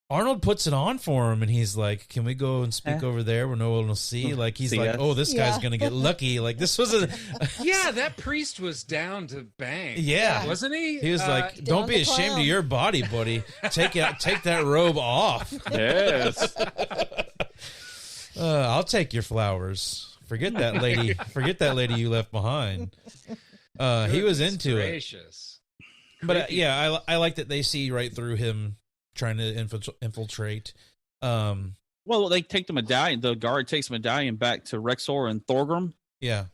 Arnold puts it on for him and he's like, can we go and speak over there where no one will see? Like, he's like, oh, this guy's gonna get lucky. Like, this was that priest was down to bang. Wasn't he? He was like, don't be ashamed of your body, buddy. Take that robe off. Yes. I'll take your flowers. Forget that lady you left behind. He was into it. But I like that they see right through him trying to infiltrate. Well, they take the medallion. The guard takes the medallion back to Rexor and Thorgrim. Yeah,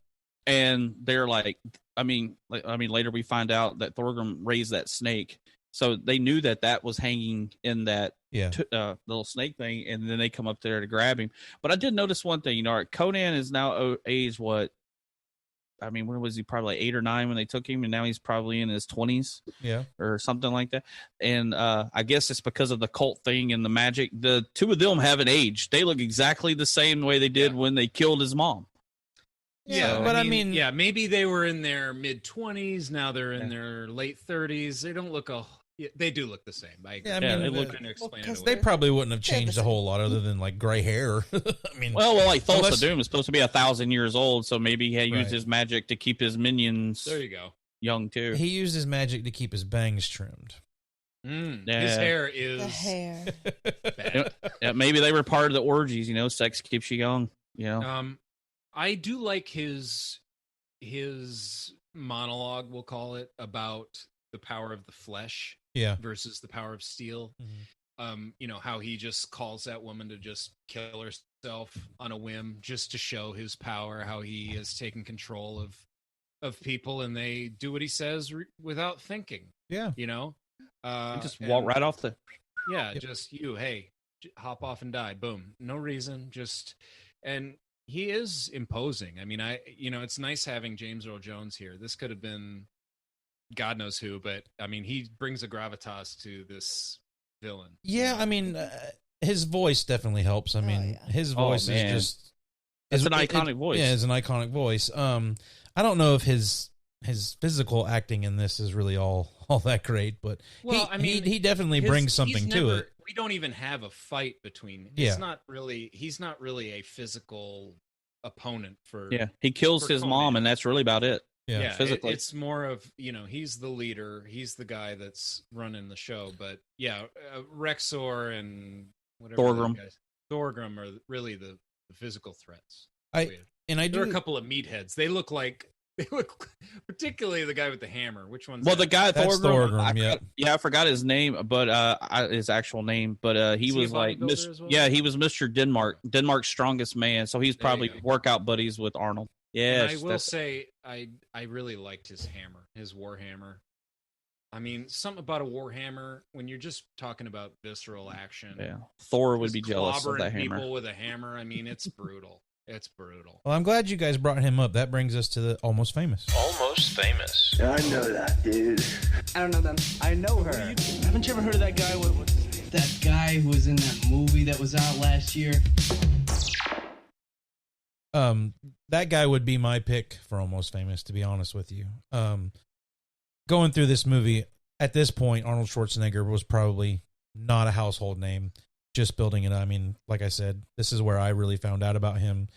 and they're like, later we find out that Thorgrim raised that snake, so they knew that was hanging in that little snake thing, and then they come up there to grab him. But I did notice one thing. Conan is now age what? I mean, when was he? Probably like 8 or 9 when they took him, and now he's probably in his 20s, or something like that. And I guess it's because of the cult thing and the magic. The two of them haven't aged; they look exactly the same way they did when they killed his mom. Yeah, but I mean, maybe they were in their mid-20s. Now they're in their late 30s. They don't look they do look the same. They look to explain it away. They probably wouldn't have changed a whole lot other than like gray hair. I mean, like Thulsa Doom is supposed to be 1,000 years old, so maybe he used his magic to keep his minions. There you go. Young too. He used his magic to keep his bangs trimmed. His hair is the hair. Bad. Maybe they were part of the orgies. Sex keeps you young. I do like his monologue, we'll call it, about the power of the flesh versus the power of steel. How he just calls that woman to just kill herself on a whim just to show his power, how he has taken control of people and they do what he says without thinking. Just walk right off the just hop off and die, boom, no reason, and he is imposing. I mean, it's nice having James Earl Jones here. This could have been God knows who, but I mean, he brings a gravitas to this villain. Yeah, I mean, his voice definitely helps. I mean, his voice is just... It's an iconic voice. Yeah, it's an iconic voice. I don't know if his physical acting in this is really all that great, but he definitely brings something to it. We don't even have a fight between. He's not really a physical opponent for. Yeah, he kills for his Conan. mom, and that's really about it. Yeah. physically. It's more of, he's the leader, he's the guy that's running the show. But yeah, Rexor and whatever Thorgrim are really the physical threats. There are a couple of meatheads. They look particularly the guy with the hammer. Which one's the guy Thorgrim? I forgot his name, but his actual name. But he was like, he was Mr. Denmark's strongest man. So he's probably workout buddies with Arnold. Yeah, I will say I really liked his hammer, his warhammer. I mean, something about a warhammer when you're just talking about visceral action. Yeah, Thor would be jealous of that hammer. People with a hammer. I mean, it's brutal. It's brutal. Well, I'm glad you guys brought him up. That brings us to the Almost Famous. Almost Famous. I know that, dude. I don't know them. I know her. Haven't you ever heard of that guy? What's his name? That guy who was in that movie that was out last year. That guy would be my pick for Almost Famous, to be honest with you. Going through this movie, at this point, Arnold Schwarzenegger was probably not a household name. Just building it. I mean, like I said, this is where I really found out about him.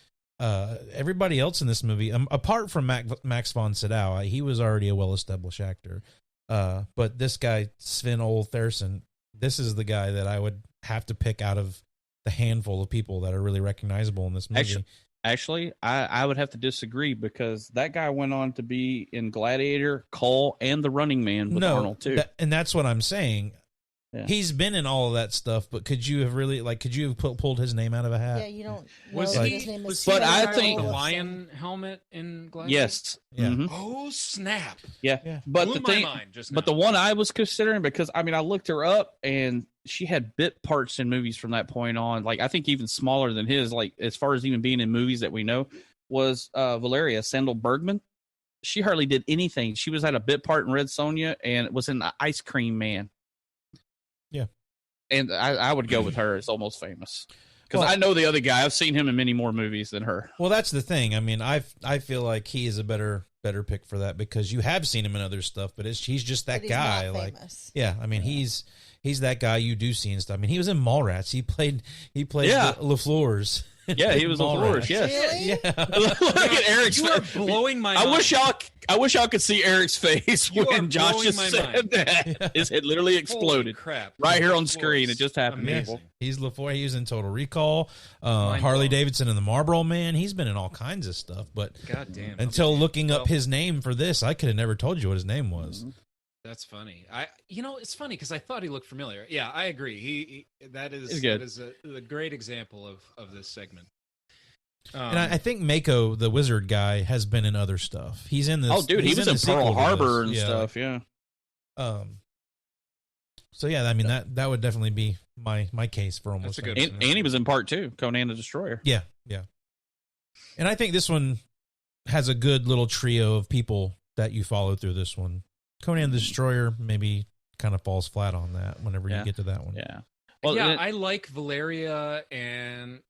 Everybody else in this movie, apart from Max von Sydow, he was already a well-established actor. But this guy, Sven Ole Thorsen, this is the guy that I would have to pick out of the handful of people that are really recognizable in this movie. Actually, I would have to disagree because that guy went on to be in Gladiator, Cole, and The Running Man with Arnold too. And that's what I'm saying. Yeah. He's been in all of that stuff, but could you have pulled his name out of a hat? Yeah, you don't. Was know he? His name is But I Sven think the Ole lion helmet in Gladiator. Yes. Yeah. Mm-hmm. Oh snap! Yeah. But Blew the my thing, mind just but now. the one I was considering, because I mean, I looked her up and she had bit parts in movies from that point on. Like I think even smaller than his. Like as far as even being in movies that we know, was Valeria Sandal Bergman. She hardly did anything. She was at a bit part in Red Sonja and was in the Ice Cream Man. Yeah. And I would go with her as Almost Famous. Because I know the other guy. I've seen him in many more movies than her. Well, that's the thing. I mean, I feel like he is a better pick for that because you have seen him in other stuff, but he's just that guy. Like, yeah, I mean, he's that guy you do see and stuff. I mean, he was in Mallrats. He played LaFleur's. Yeah, he was LaFleur's. Yes. Really? Yeah. Look at Eric's You are face. blowing my mind. I wish y'all could see Eric's face You are when Josh blowing just my said mind. that. His head literally exploded. Holy crap! Right here on LaFleur's screen. It just happened. Amazing. He's LaFleur. He was in Total Recall, Harley Davidson and the Marlboro Man. He's been in all kinds of stuff. But God damn. until looking up his name for this, I could have never told you what his name was. That's funny. It's funny because I thought he looked familiar. Yeah, I agree. That is a great example of this segment. And I think Mako, the wizard guy, has been in other stuff. He's in this. Oh, dude, he was in Pearl Harbor and stuff. Yeah. So yeah, I mean that would definitely be my case for Almost. That's a good Famous. And he was in part 2, Conan the Destroyer. Yeah. And I think this one has a good little trio of people that you follow through this one. Conan the Destroyer maybe kind of falls flat on that whenever you get to that one. Yeah. Well, I like Valeria and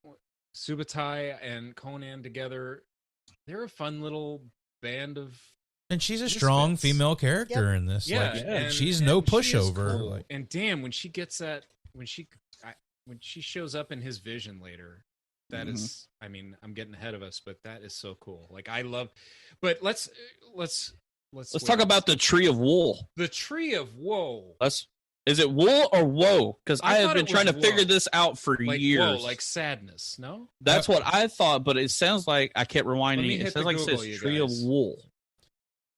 Subutai and Conan together. They're a fun little band of. And she's a strong female character in this. Yeah, and she's no pushover. Cool. And damn, when she gets that, when she shows up in his vision later, that is. I mean, I'm getting ahead of us, but that is so cool. Like I love. But let's talk about the Tree of Wool. The Tree of Woe. Is it wool or woe? Because I have been trying to figure this out for years. Woe, like sadness, no? That's what I thought, but it sounds like I kept rewinding it. It sounds like it says Tree of Wool.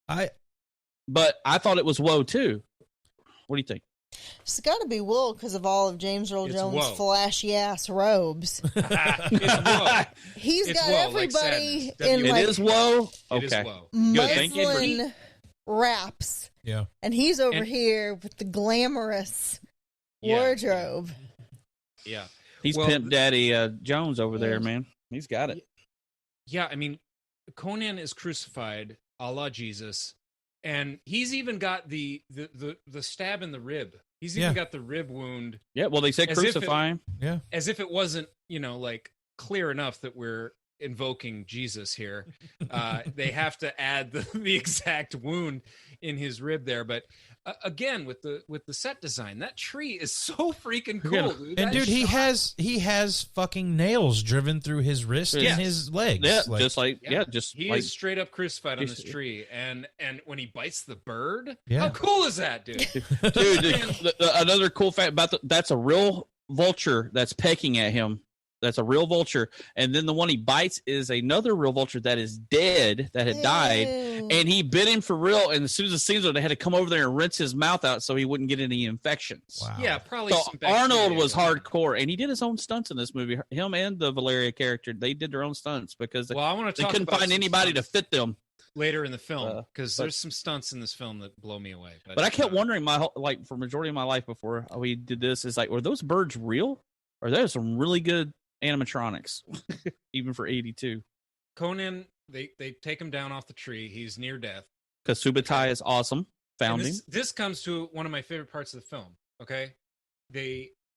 But I thought it was woe too. What do you think? It's got to be wool because of all of James Earl Jones' flashy ass robes. It's woe. He's got woe, everybody like in it is woe. It is Okay. woe. muslin wraps. Yeah. And he's over here with the glamorous wardrobe. Yeah. He's Pimp Daddy Jones over there, man. He's got it. Yeah, I mean, Conan is crucified, a la Jesus, and he's even got the stab in the rib. He's even got the rib wound. Yeah, well, they said crucify him. Yeah. As if it wasn't, like, clear enough that we're invoking Jesus here. They have to add the exact wound in his rib there. But again, with the set design, that tree is so freaking cool, dude. And dude, he has fucking nails driven through his wrist and his legs. Yeah, he's straight up crucified on this tree. And when he bites the bird, Yeah. how cool is that, dude? Dude, another cool fact about that's a real vulture that's pecking at him. That's a real vulture. And then the one he bites is another real vulture that is dead, that had died. And he bit him for real. And as soon as the scenes were, they had to come over there and rinse his mouth out so he wouldn't get any infections. Wow. Yeah, probably. So some bacteria. Arnold was hardcore, and he did his own stunts in this movie. Him and the Valeria character, they did their own stunts because they couldn't find anybody to fit them later in the film, because there's some stunts in this film that blow me away. But I kept wondering for majority of my life before we did this, is like, were those birds real? Or there's some really good animatronics, even for 82. Conan, they take him down off the tree. He's near death. Because Subutai is awesome. Found him. This comes to one of my favorite parts of the film. Okay,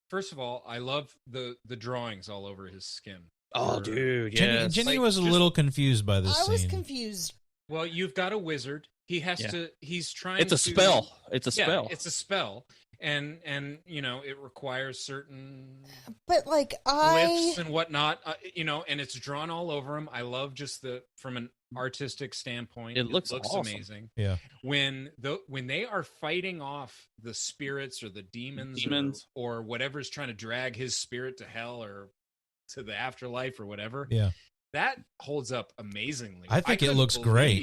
first of all, I love the drawings all over his skin. Oh, dude, yeah. Jenny was a little confused by this scene. I was confused. Well, you've got a wizard. He has to. He's trying. It's a spell. It's a spell. It's a spell, and it requires certain. But like glyphs and whatnot, and it's drawn all over him. I love just from an artistic standpoint. It looks awesome. Amazing. Yeah. When they are fighting off the spirits or the demons. Or whatever's trying to drag his spirit to hell or to the afterlife or whatever. Yeah. That holds up amazingly. I think it looks great.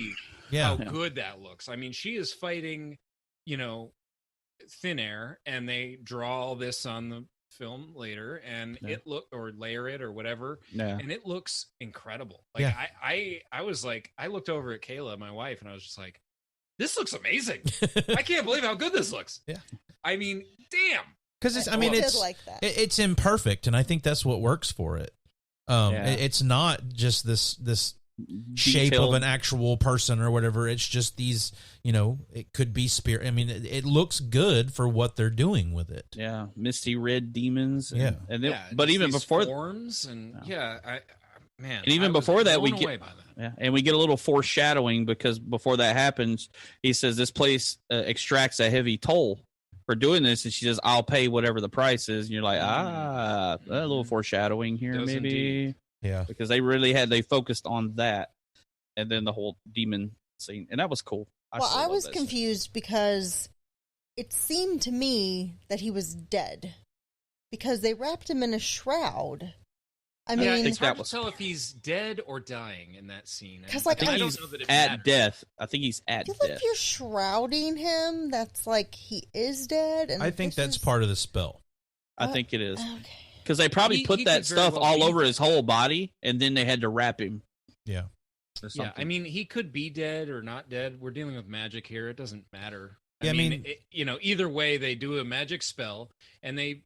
Yeah. How good that looks. I mean, she is fighting, thin air, and they draw all this on the film later, and or layer it or whatever, and it looks incredible. Like I was like, I looked over at Kayla, my wife, and I was just like, this looks amazing. I can't believe how good this looks. Yeah. I mean, damn. Because it's imperfect, and I think that's what works for it. It's not just this shape of an actual person or whatever. It's just these, it could be spirit. I mean, it looks good for what they're doing with it. Yeah, misty red demons. And, and then, yeah, but even before forms and and even before that, we get and we get a little foreshadowing, because before that happens, he says this place extracts a heavy toll for doing this, and she says, I'll pay whatever the price is. And you're like, a little foreshadowing here, maybe. Indeed. Yeah. Because they focused on that, and then the whole demon scene, and that was cool. I was confused because it seemed to me that he was dead, because they wrapped him in a shroud. I mean, it's hard to tell if he's dead or dying in that scene. Because I think he's at death. I think he's at death. If you're shrouding him, that's like he is dead. And I think that's part of the spell. I think it is. Okay. Because they probably put that stuff all over his whole body, and then they had to wrap him. Yeah. Yeah, I mean, he could be dead or not dead. We're dealing with magic here. It doesn't matter. Yeah, I mean either way, they do a magic spell, and they,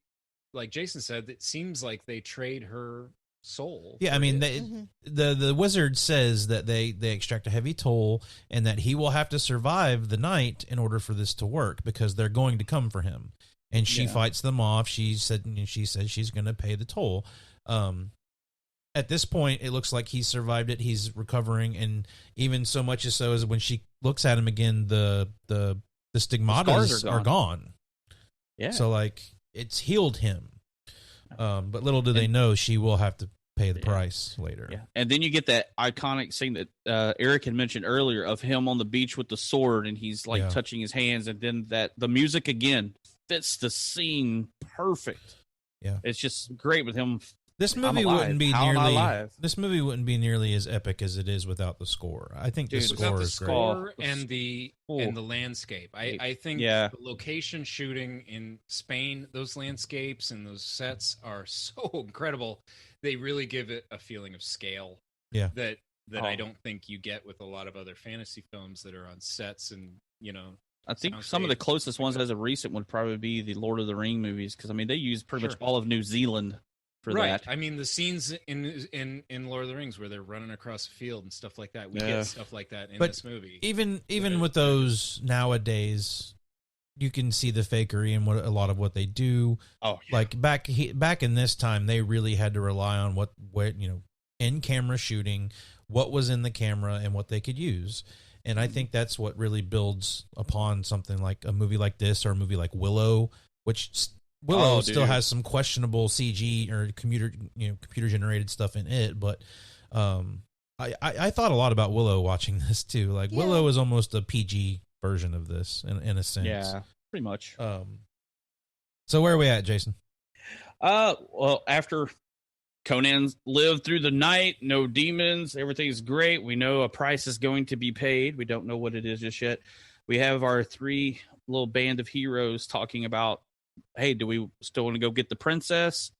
like Jason said, it seems like they trade her soul. Yeah, I mean, the wizard says that they extract a heavy toll, and that he will have to survive the night in order for this to work, because they're going to come for him. And she fights them off. She says she's going to pay the toll. At this point, it looks like he's survived it. He's recovering, and even so much as so as when she looks at him again, the stigmata are gone. Yeah. So like it's healed him. But little do they know she will have to pay the price later. Yeah. And then you get that iconic scene that Eric had mentioned earlier of him on the beach with the sword, and he's like touching his hands, and then the music again fits the scene perfect. Yeah. It's just great with him. This movie wouldn't be nearly as epic as it is without the score. I think the score is great. And the landscape. I think the location shooting in Spain, those landscapes and those sets are so incredible. They really give it a feeling of scale. Yeah. That I don't think you get with a lot of other fantasy films that are on sets and, I think some of the closest ones as of recent would probably be the Lord of the Ring movies, because I mean they use pretty much all of New Zealand for that. I mean the scenes in Lord of the Rings where they're running across a field and stuff like that. We get stuff like that in this movie. Even with those nowadays, you can see the fakery in a lot of what they do. Oh, yeah. Like back in this time, they really had to rely on in-camera shooting, what was in the camera, and what they could use. And I think that's what really builds upon something like a movie like this or a movie like Willow, which Willow still has some questionable CG or computer generated stuff in it. But I thought a lot about Willow watching this too. Like Willow is almost a PG version of this in a sense. Yeah, pretty much. So where are we at, Jason? Well, after Conan lived through the night, no demons, everything's great. We know a price is going to be paid. We don't know what it is just yet. We have our 3 little band of heroes talking about, hey, do we still want to go get the princess?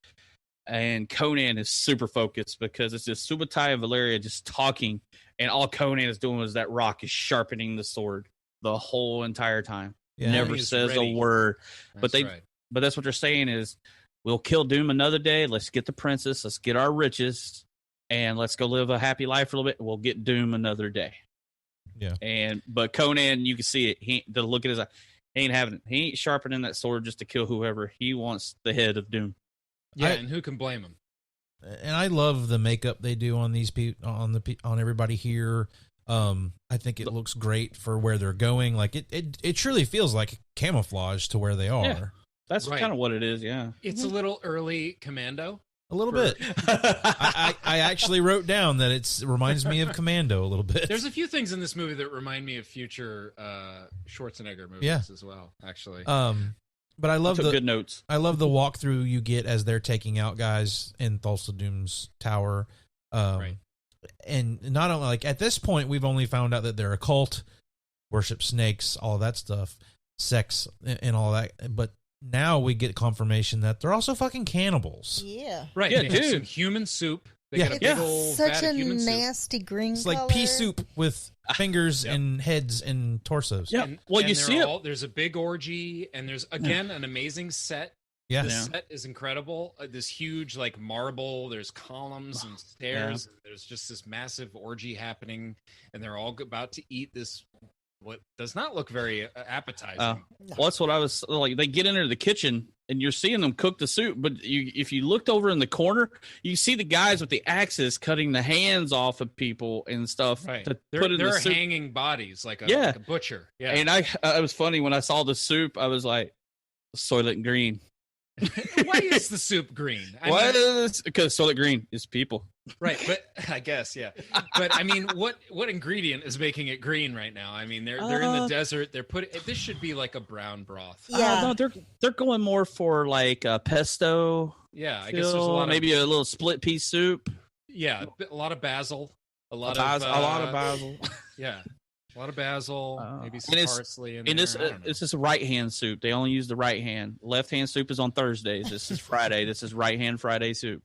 And Conan is super focused because it's just Subutai and Valeria just talking, and all Conan is doing is that rock is sharpening the sword the whole entire time. Yeah. Never says a word. But that's what they're saying is, we'll kill Doom another day. Let's get the princess. Let's get our riches, and let's go live a happy life for a little bit. We'll get Doom another day. Yeah. But Conan, you can see it. The look at his eye. He ain't having it. He ain't sharpening that sword just to kill whoever. He wants the head of Doom. Yeah, and who can blame him? And I love the makeup they do on these people, on everybody here. I think it looks great for where they're going. Like it truly feels like camouflage to where they are. Yeah, that's kind of what it is. Yeah, it's a little early Commando. A little bit. I actually wrote down that it reminds me of Commando a little bit. There's a few things in this movie that remind me of future Schwarzenegger movies as well, actually. But I love the good notes. I love the walkthrough you get as they're taking out guys in Thulsa Doom's tower. Right. And not only, like, at this point, we've only found out that they're a cult, worship snakes, all of that stuff, sex, and all that. But now we get confirmation that they're also fucking cannibals. Yeah. Right. Yeah, they dude. have some human soup. They Yeah. got a big old Such vat a of human soup. nasty green It's color. like pea soup with fingers and heads and torsos. Yeah. Well, you see it. There's a big orgy, and there's again an amazing set. Yeah. The set is incredible. This huge like marble. There's columns and stairs. And there's just this massive orgy happening, and they're all about to eat this. What does not look very appetizing. Well, that's what I was like. They get into the kitchen, and you're seeing them cook the soup. But if you looked over in the corner, you see the guys with the axes cutting the hands off of people and stuff. Right. To They're put in the soup. hanging bodies like a butcher. Yeah. And it was funny when I saw the soup. I was like, Soylent Green. Why is the soup green? Because Soylent Green is people. Right, but I guess But I mean, what ingredient is making it green right now? I mean, they're in the desert. They're putting this should be like a brown broth. Yeah. No, they're going more for like pesto. Yeah, I guess there's a lot of maybe a little split pea soup. Yeah, a lot of basil, a lot of basil. Yeah, a lot of basil, maybe some parsley. And this is a right hand soup. They only use the right hand. Left hand soup is on Thursdays. This is Friday. This is right hand Friday soup.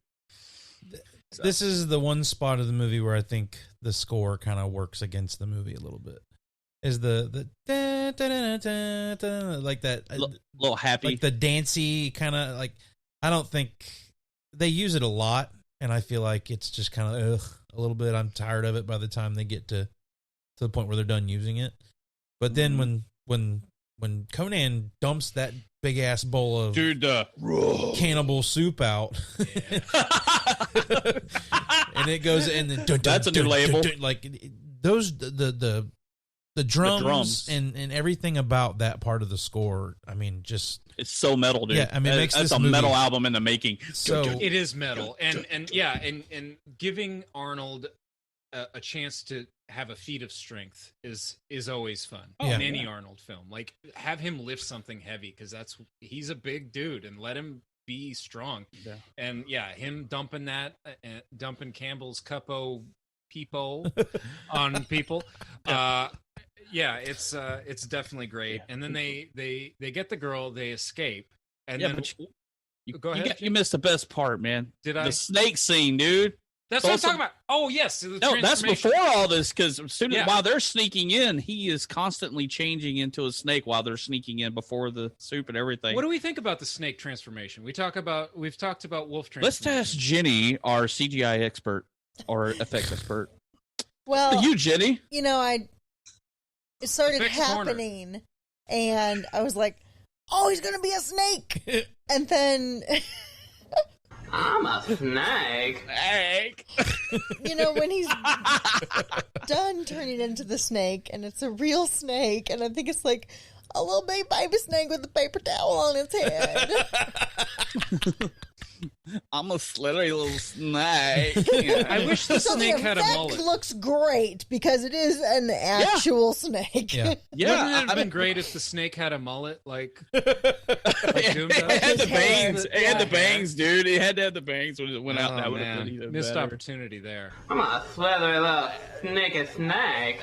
This is the one spot of the movie where I think the score kind of works against the movie a little bit. Is the da, da, da, da, da, like that little happy, like the dancey kind of, like, I don't think they use it a lot, and I feel like it's just kind of a little bit. I'm tired of it by the time they get to the point where they're done using it. But then when Conan dumps that big ass bowl of cannibal soup out, and it goes in, that's a new label. Like those the drums and everything about that part of the score. I mean, just it's so metal, dude. Yeah, I mean, it makes that's this a movie metal album in the making. So it is metal, and giving Arnold a chance to have a feat of strength is always fun in any Arnold film. Like, have him lift something heavy, because he's a big dude, and let him be strong. Yeah. And him dumping Campbell's Cupo Peepo on people. It's definitely great. And then they get the girl, they escape, and then but go ahead. You missed the best part, man. Did I? The snake scene, dude. That's what I'm talking about. Oh, yes. No, that's before all this, because while they're sneaking in, he is constantly changing into a snake while they're sneaking in before the soup and everything. What do we think about the snake transformation? We've talked about wolf transformation. Let's ask Jenny, our CGI expert or effects expert. Well, you, Jenny. It started Effects happening, and I was like, "Oh, he's gonna be a snake!" And then I'm a snake. You know, when he's done turning into the snake, and it's a real snake, and I think it's like a little baby snake with a paper towel on its head. I'm a slippery little snake. I wish the snake had a mullet. Looks great because it is an actual snake. Yeah. Wouldn't it have been great if the snake had a mullet like Doom does? It had the bangs. Yeah. It had the bangs, dude. It had to have the bangs when it went out. That would have Man. been even Missed better. opportunity there. I'm a slithery little sneaky snake.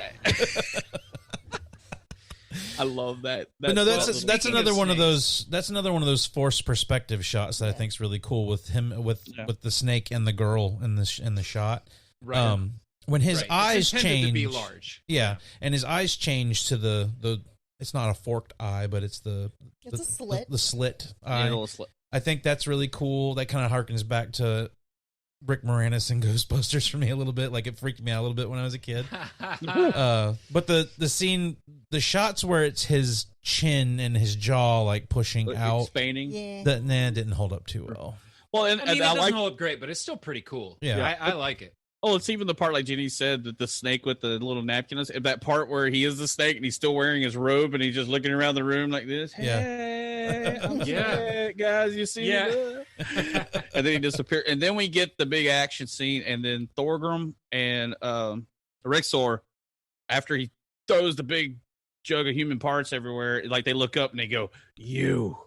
I love that. But no, that's speaking another of one of snakes. those. That's another one of those forced perspective shots that I think is really cool with him with the snake and the girl in the shot. Right. When his Right. eyes It's intended change, to be large. yeah, and his eyes change to the. It's not a forked eye, but it's It's a slit. The slit Yeah, eye. a little slip. I think that's really cool. That kind of harkens back to Rick Moranis and Ghostbusters for me a little bit. Like it freaked me out a little bit when I was a kid. But the scene, the shots where it's his chin and his jaw like pushing out, Expanding. Yeah. that didn't hold up too well. Well, I mean, it I doesn't like. hold up great, but it's still pretty cool. Yeah. I like it. Oh, it's even the part like Jenny said that the snake with the little napkin is that part where he is the snake and he's still wearing his robe and he's just looking around the room like this. Yeah. Hey, I'm Yeah. snake, guys, you see Yeah. that? And then he disappears. And then we get the big action scene, and then Thorgrim and Rexor, after he throws the big jug of human parts everywhere, like they look up and they go, "You."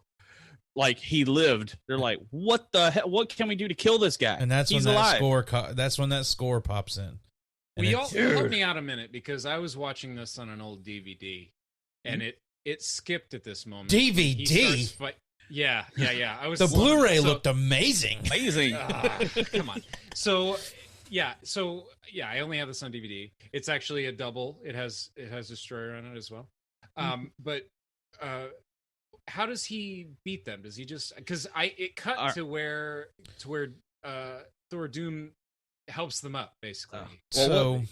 Like he lived. They're like, what the hell? What can we do to kill this guy? And that's He's when that alive. score. That's when that score pops in. And it's- Help me out a minute because I was watching this on an old DVD, and it skipped at this moment. DVD? He starts yeah. I was the loving it. Blu-ray So- looked amazing. Amazing. Come on. I only have this on DVD. It's actually a double. It has Destroyer on it as well. But how does he beat them? Does he just because it cut to where Thor Doom helps them up basically. So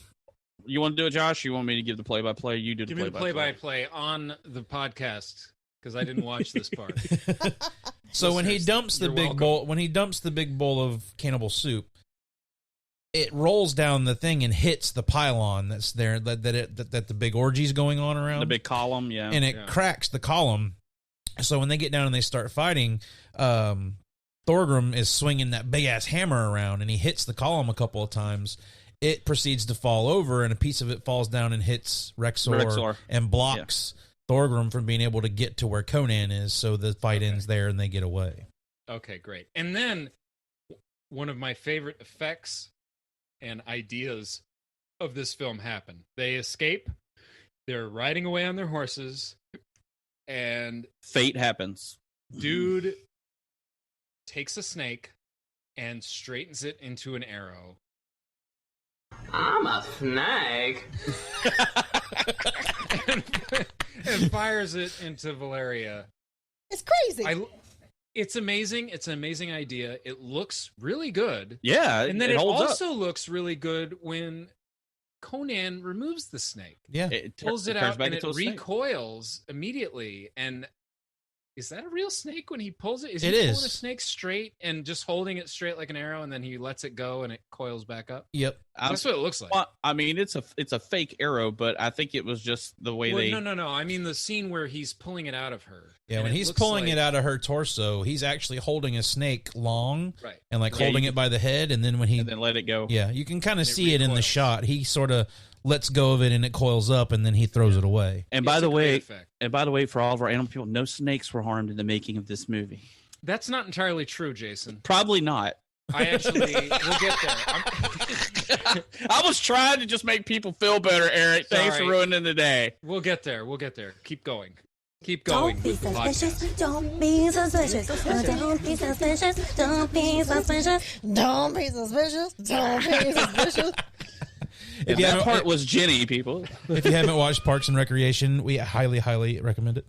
You want to do it, Josh? You want me to give the play-by-play? You do the Give me the play-by-play. play-by-play on the podcast because I didn't watch this part. So when he Listeners, dumps the you're big welcome. bowl, when he dumps the big bowl of cannibal soup, it rolls down the thing and hits the pylon that's there that the big orgy's going on around. The big column, yeah. And it cracks the column. So when they get down and they start fighting, Thorgrim is swinging that big ass hammer around and he hits the column a couple of times. It proceeds to fall over and a piece of it falls down and hits Rexor. And blocks Thorgrim from being able to get to where Conan is. So the fight ends there and they get away. Okay, great. And then one of my favorite effects and ideas of this film happen. They escape. They're riding away on their horses, and fate happens. Dude takes a snake and straightens it into an arrow. I'm a snake. and fires it into Valeria. It's crazy. It's amazing. It's an amazing idea. It looks really good. Yeah, and then it it holds also looks really good when Conan removes the snake. Yeah, it pulls it out and it recoils immediately. And is that a real snake when he pulls it? Is he pulling a snake straight and just holding it straight like an arrow, and then he lets it go and it coils back up? Yep, that's what it looks like. Well, I mean, it's a fake arrow, but I think it was just the way they. No. I mean the scene where he's pulling it out of her. Yeah, when he's pulling it out of her torso, he's actually holding a snake long, right, and like holding it by the head, and then when he let it go. Yeah, you can kind of see it in the shot. He sort of lets go of it, and it coils up, and then he throws it away. And by the way, for all of our animal people, no snakes were harmed in the making of this movie. That's not entirely true, Jason. Probably not. I actually, we'll get there. I was trying to just make people feel better, Eric. Thanks for ruining the day. We'll get there. Keep going. Keep going. Don't be suspicious. Don't be suspicious. Don't be suspicious. Don't be suspicious. Don't be suspicious. Don't be suspicious. If that part was Jenny, people. If you haven't watched Parks and Recreation, we highly, highly recommend it.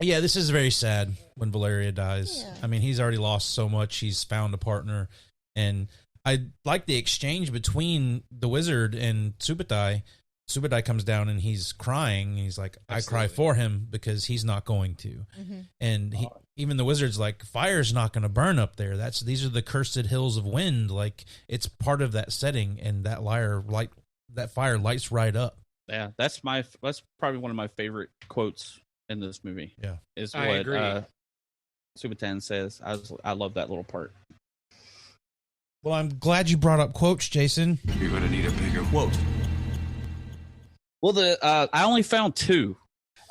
Yeah, this is very sad when Valeria dies. Yeah. I mean, he's already lost so much. He's found a partner. And I like the exchange between the wizard and Subutai Subadai comes down and he's crying. He's like, I cry for him because he's not going to. And even the wizard's like, fire's not going to burn up there. These are the cursed hills of wind. Like, it's part of that setting, and that fire lights right up. Yeah, that's probably one of my favorite quotes in this movie. Yeah, is what Subatan says. I love that little part. Well, I'm glad you brought up quotes, Jason. You're going to need a bigger quote. Well, I only found 2.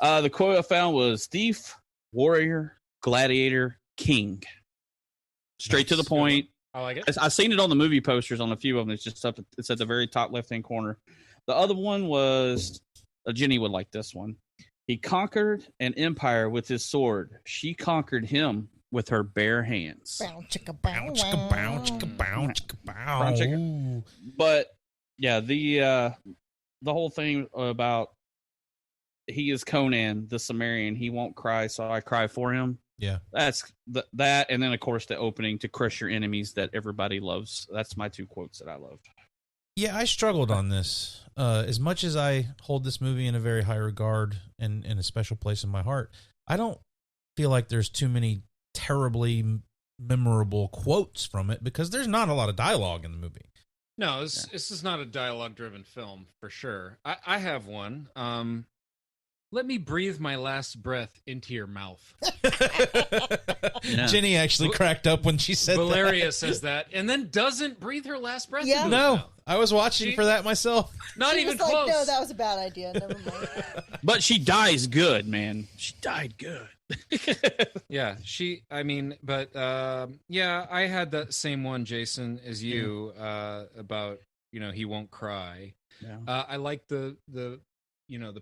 The quote I found was thief, warrior, gladiator, king. Straight to the point. I like it. I've seen it on the movie posters on a few of them. It's just up. It's at the very top left-hand corner. The other one was, Jenny would like this one. He conquered an empire with his sword. She conquered him with her bare hands. Bow, chicka, bow, Chicka, bow, chicka, bow, chicka, bow. Ooh. But yeah, the whole thing about he is Conan the Cimmerian. He won't cry, so I cry for him. Yeah, that's that, and then of course the opening to crush your enemies that everybody loves. That's my 2 quotes that I loved. Yeah, I struggled on this. As much as I hold this movie in a very high regard and in a special place in my heart, I don't feel like there's too many terribly memorable quotes from it because there's not a lot of dialogue in the movie. No, this is not a dialogue-driven film, for sure. I have one. Let me breathe my last breath into your mouth. Yeah. Jenny actually cracked up when she said Valeria that. says that, and then doesn't breathe her last breath Yeah. into her No, mouth. I was watching for that myself. Not She even was close. like, no, that was a bad idea. Never mind. But she dies good, man. She died good. Yeah, yeah, I had that same one, Jason, as you, about, he won't cry. Yeah. I like the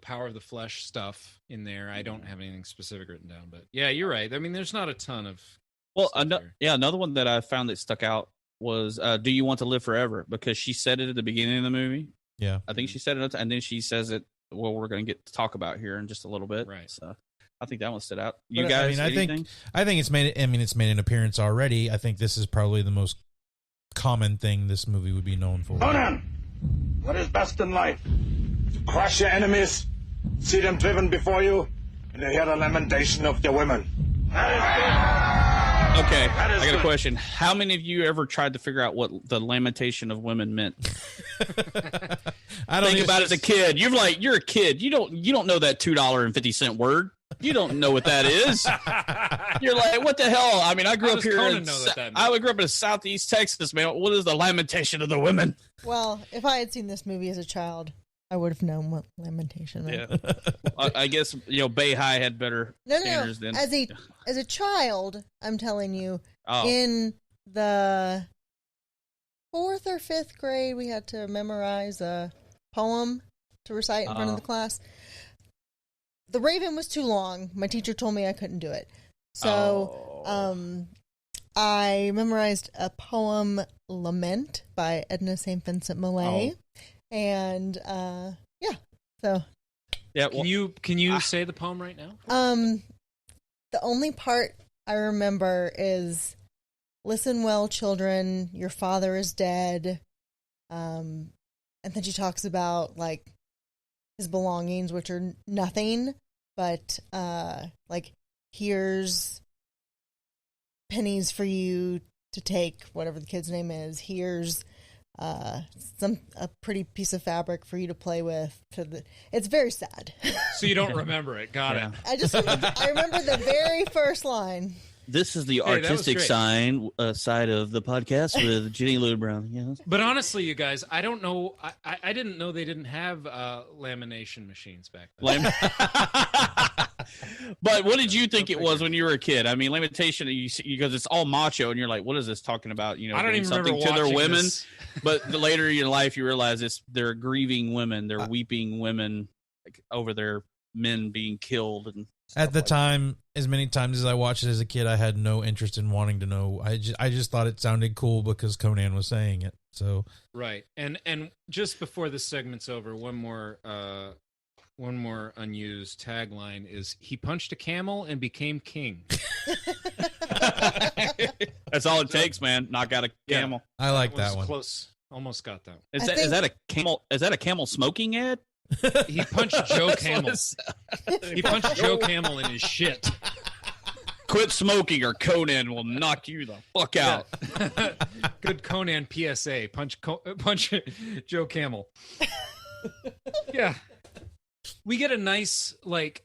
power of the flesh stuff in there. I don't have anything specific written down, but yeah, you're right. I mean, there's not a ton of. Well, another one that I found that stuck out was, do you want to live forever? Because she said it at the beginning of the movie. Yeah. I think she said it, and then she says it, we're going to get to talk about here in just a little bit. Right. So I think that one stood out. You But, guys, I think it's made an appearance already. I think this is probably the most common thing this movie would be known for. Conan, what is best in life? To crush your enemies, see them driven before you, and to hear the lamentation of your women. Okay, That is I got a good. question. How many of you ever tried to figure out what the lamentation of women meant? I don't Think about it as a kid. You're a kid. You don't know that $2.50 word. You don't know what that is. You're like, what the hell? I mean, I grew How up does here. Conan know that meant? I grew up in Southeast Texas, man. What is the lamentation of the women? Well, if I had seen this movie as a child, I would have known what lamentation meant. Yeah, I guess Bay High had better standards than As a child, I'm telling you, Oh. in the 4th or 5th grade, we had to memorize a poem to recite in front of the class. The Raven was too long. My teacher told me I couldn't do it. So I memorized a poem, Lament, by Edna St. Vincent Millay. And so Yeah, Can you say the poem right now? the only part I remember is, listen well, children, your father is dead. And then she talks about like his belongings, which are nothing, but like, here's pennies for you to take, whatever the kid's name is. Here's a pretty piece of fabric for you to play with. It's very sad. So you don't remember it. Got it. I remember the very first line. This is the Hey, that was artistic great. side of the podcast with Jenny Lou Brown. Yes. But honestly, you guys, I don't know. I didn't know they didn't have lamination machines back then. But what did you think it was when you were a kid? I mean, lamentation, because it's all macho, and you're like, what is this talking about? I don't doing even remember something to their watching women. this. But later in your life, you realize they're grieving women, they're weeping women over their men being killed. And at the time, as many times as I watched it as a kid, I had no interest in wanting to know. I just thought it sounded cool because Conan was saying it. So Right. And just before this segment's over, one more unused tagline is, he punched a camel and became king. That's all it takes, man. Knock out a camel. I like was that one. Close. Almost got that. Is that a camel? Is that a camel smoking ad? He punched Joe Camel. He punched Joe Camel in his shit. Quit smoking or Conan will knock you the fuck out. Good Conan PSA. Punch Joe Camel. Yeah. We get a nice, like,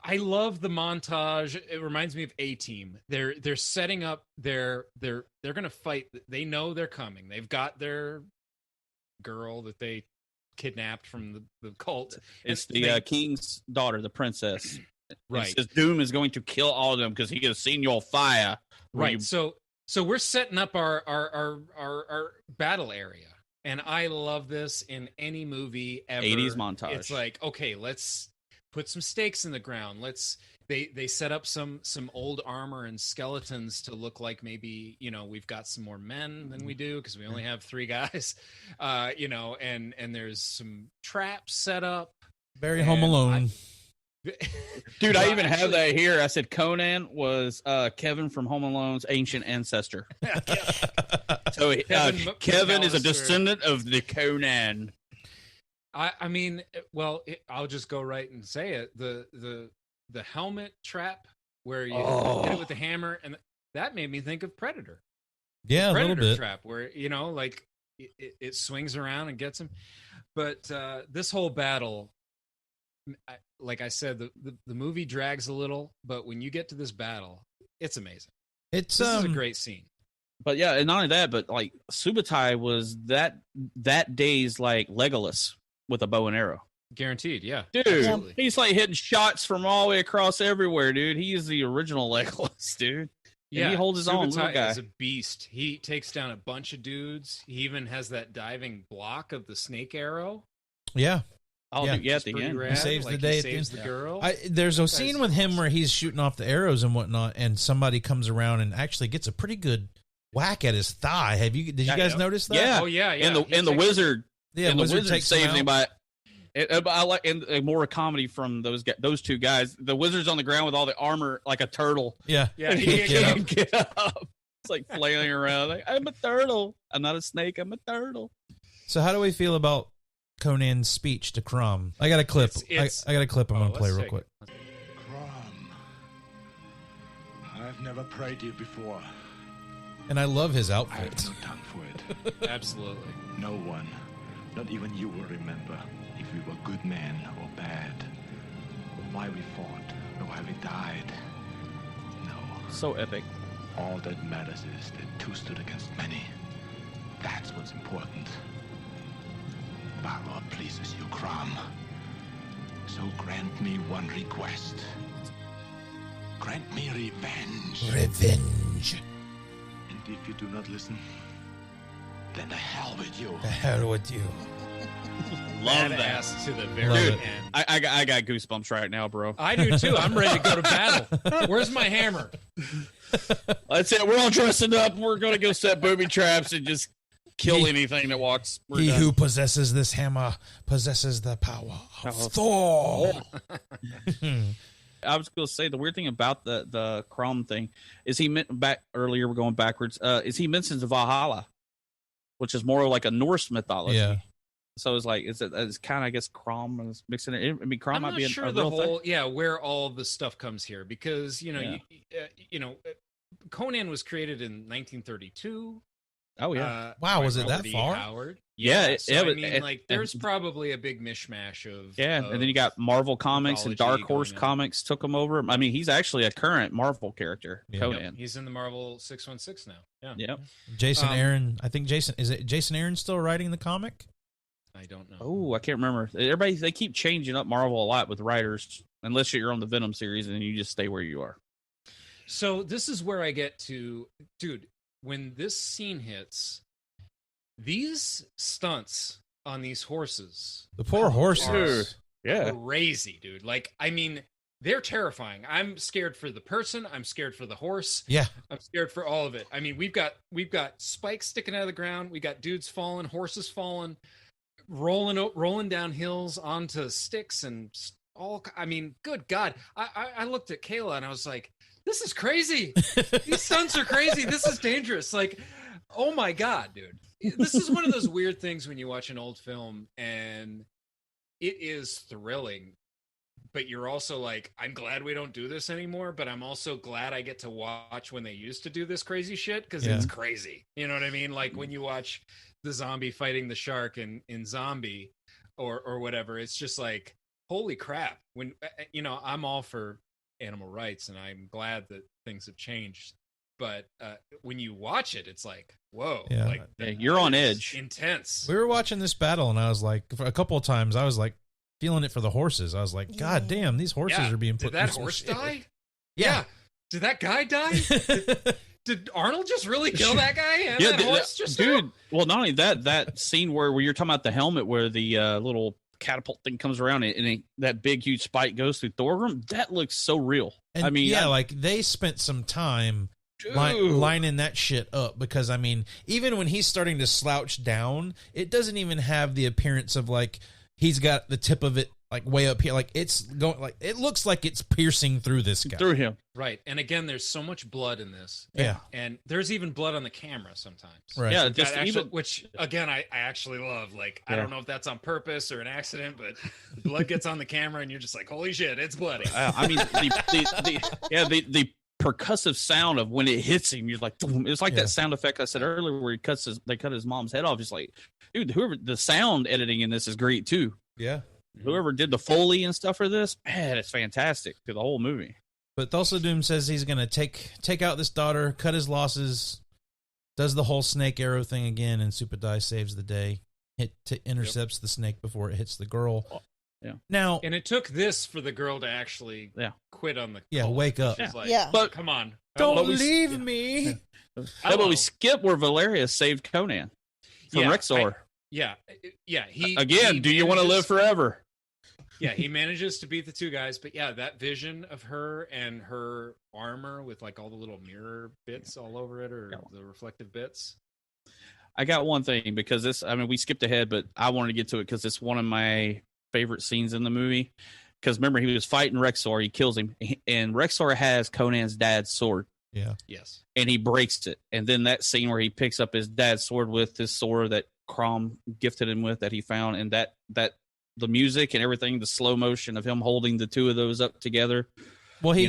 I love the montage. It reminds me of A-Team. They're setting up they're gonna fight. They know they're coming. They've got their girl that they kidnapped from the cult. It's the king's daughter, the princess. Right. It says Doom is going to kill all of them because he has seen your fire. Right. So we're setting up our battle area. And I love this in any movie ever. 80s montage. It's like, okay, let's put some stakes in the ground. They set up some old armor and skeletons to look like maybe, we've got some more men than we do because we only have 3 guys. And there's some traps set up. Very Home Alone. Dude, I even have that here. I said Conan was Kevin from Home Alone's ancient ancestor. So Kevin is a descendant of the Conan. I mean, well, I'll just go right and say it. The helmet trap where you hit it with the hammer, and that made me think of Predator. Yeah, Predator a little bit. Trap where like it swings around and gets him. But this whole battle, like I said, the movie drags a little, but when you get to this battle, it's amazing. This is a great scene. But yeah, and not only that, but like Subutai was that day's like Legolas with a bow and arrow. Guaranteed, yeah. Dude, absolutely. He's like hitting shots from all the way across everywhere, dude. He is the original Legolas, dude. Yeah, and he holds his own, little guy. Is a beast. He takes down a bunch of dudes. He even has that diving block of the snake arrow. Yeah. Oh, yeah. Dude, yeah, at the end. He saves the day. He saves the girl. There's a scene with him where he's shooting off the arrows and whatnot, and somebody comes around and actually gets a pretty good whack at his thigh. Did you guys notice that? Yeah. Oh, yeah. And the wizard. Yeah, and the wizard takes saves him by. I like and more comedy from those 2 guys. The wizard's on the ground with all the armor like a turtle. Yeah, yeah. He can't get up. It's like flailing around. Like, I'm a turtle. I'm not a snake. I'm a turtle. So how do we feel about Conan's speech to Crom? I got a clip. I got a clip. I'm gonna play real quick. Crom, I've never prayed you before. And I love his I have outfit. no tongue for it. Absolutely. No one, not even you, will remember if we were good men or bad, or why we fought, or why we died. No. So epic. All that matters is that 2 stood against many. That's what's important. Power pleases you, Crom. So grant me one request. Grant me revenge. Revenge. And if you do not listen, then the hell with you. The hell with you. Love that. Badass to the very Love end. it. I got goosebumps right now, bro. I do too. I'm ready to go to battle. Where's my hammer? That's it. We're all dressing up. We're gonna go set booby traps and just kill anything that walks. He who possesses this hammer possesses the power of Thor. I was going to say the weird thing about the Crom thing is he meant back earlier. We're going backwards. Is he mentions Valhalla, which is more like a Norse mythology. Yeah. So it's like it's kind of, I guess, Crom is mixing it. I mean, Crom might be sure a the real whole thing. where all the stuff comes here because Conan was created in 1932. Oh yeah! Wow, was it that Robert E. far? Howard. Yeah, there's probably a big mishmash of and then you got Marvel Comics and Dark Horse Comics took him over. I mean, he's actually a current Marvel character, Conan. Yep, he's in the Marvel 616 now. Yeah. Yep. Jason Aaron. I think Jason Aaron still writing the comic? I don't know. Oh, I can't remember. They keep changing up Marvel a lot with writers, unless you're on the Venom series and then you just stay where you are. So this is where I get to, dude. When this scene hits, these stunts on these horses, the poor horses, crazy, dude. Like, I mean, they're terrifying. I'm scared for the person. I'm scared for the horse. Yeah, I'm scared for all of it. I mean, we've got spikes sticking out of the ground. We got dudes falling, horses falling, rolling down hills onto sticks and all. I mean, good God. I looked at Kayla and I was like, this is crazy. These stunts are crazy. This is dangerous. Like, oh my God, dude. This is one of those weird things when you watch an old film and it is thrilling, but you're also like, I'm glad we don't do this anymore, but I'm also glad I get to watch when they used to do this crazy shit, because it's crazy. You know what I mean? Like when you watch the zombie fighting the shark in Zombie or whatever, it's just like, holy crap. When, you know, I'm all for animal rights and I'm glad that things have changed. But when you watch it, it's like, whoa, like you're on edge. Intense. We were watching this battle, and I was like, for a couple of times, I was like feeling it for the horses. I was like, God damn, these horses are being put. Did that through horse some shit. die? Yeah. Did that guy die? Did Arnold just really kill that guy? And that horse just dude. Well, not only that scene where you're talking about the helmet, where the little catapult thing comes around and that big huge spike goes through Thorgrim. That looks so real. And I mean, like they spent some time lining that shit up, because I mean, even when he's starting to slouch down, it doesn't even have the appearance of like he's got the tip of it like way up here, like it's going, like it looks like it's piercing through this guy, through him. Right. And again, there's so much blood in this. Yeah. And there's even blood on the camera sometimes. Right. Yeah, So just which again I actually love. Like I don't know if that's on purpose or an accident, but blood gets on the camera and you're just like, holy shit, it's bloody. I mean, the percussive sound of when it hits him, you're like, boom. It's like that sound effect I said earlier where they cut his mom's head off. It's like, dude, the sound editing in this is great too. Yeah. Whoever did the Foley and stuff for this, man, it's fantastic to the whole movie. But Thulsa Doom says he's going to take out this daughter, cut his losses, does the whole snake arrow thing again, and Superdai saves the day. Intercepts the snake before it hits the girl. Yeah. Now, and it took this for the girl to actually quit on the call. Wake up. She's like, but come on. Don't leave me. But we skip where Valeria saved Conan from Rexor. Yeah. Do you want to live forever? Yeah, he manages to beat the two guys, but that vision of her and her armor with like all the little mirror bits all over it, or the reflective bits. I got one thing, because we skipped ahead, but I wanted to get to it because it's one of my favorite scenes in the movie. Because remember, he was fighting Rexor, he kills him, and Rexor has Conan's dad's sword. Yeah. Yes. And he breaks it. And then that scene where he picks up his dad's sword with his sword that Crom gifted him with that he found, and that the music and everything, the slow motion of him holding the two of those up together. Well, he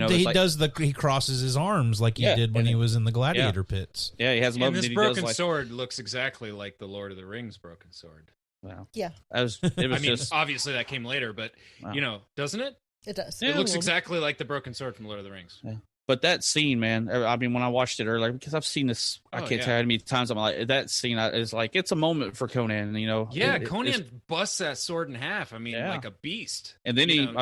crosses his arms like he did when he was in the gladiator pits. Yeah, he has them up. And this broken sword looks exactly like the Lord of the Rings broken sword. Wow. Yeah. Obviously that came later, but doesn't it? It does. It looks exactly like the broken sword from Lord of the Rings. Yeah. But that scene, man, I mean, when I watched it earlier, because I've seen this, I can't tell you how many times, I'm like, that scene is like, it's a moment for Conan, you know. Yeah, Conan busts that sword in half. I mean, like a beast. And then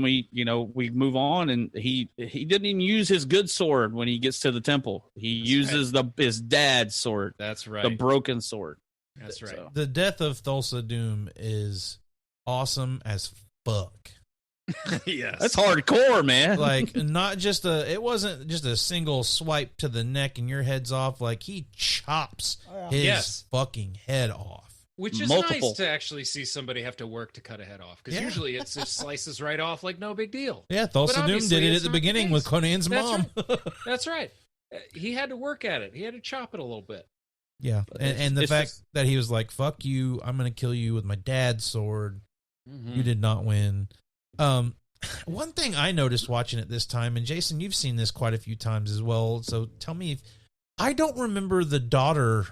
we move on, and he didn't even use his good sword when he gets to the temple. He uses his dad's sword. That's right. The broken sword. That's right. So. The death of Thulsa Doom is awesome as fuck. Yes. That's hardcore, man. Like, it wasn't just a single swipe to the neck and your head's off. Like, he chops his fucking head off. Which is nice to actually see somebody have to work to cut a head off. Because usually it just slices right off like no big deal. Yeah, Thulsa Doom did it at the beginning with Conan's mom. Right. That's right. He had to work at it. He had to chop it a little bit. Yeah, and the fact that he was like, fuck you, I'm going to kill you with my dad's sword. Mm-hmm. You did not win. One thing I noticed watching it this time, and Jason, you've seen this quite a few times as well, so tell me, I don't remember the daughter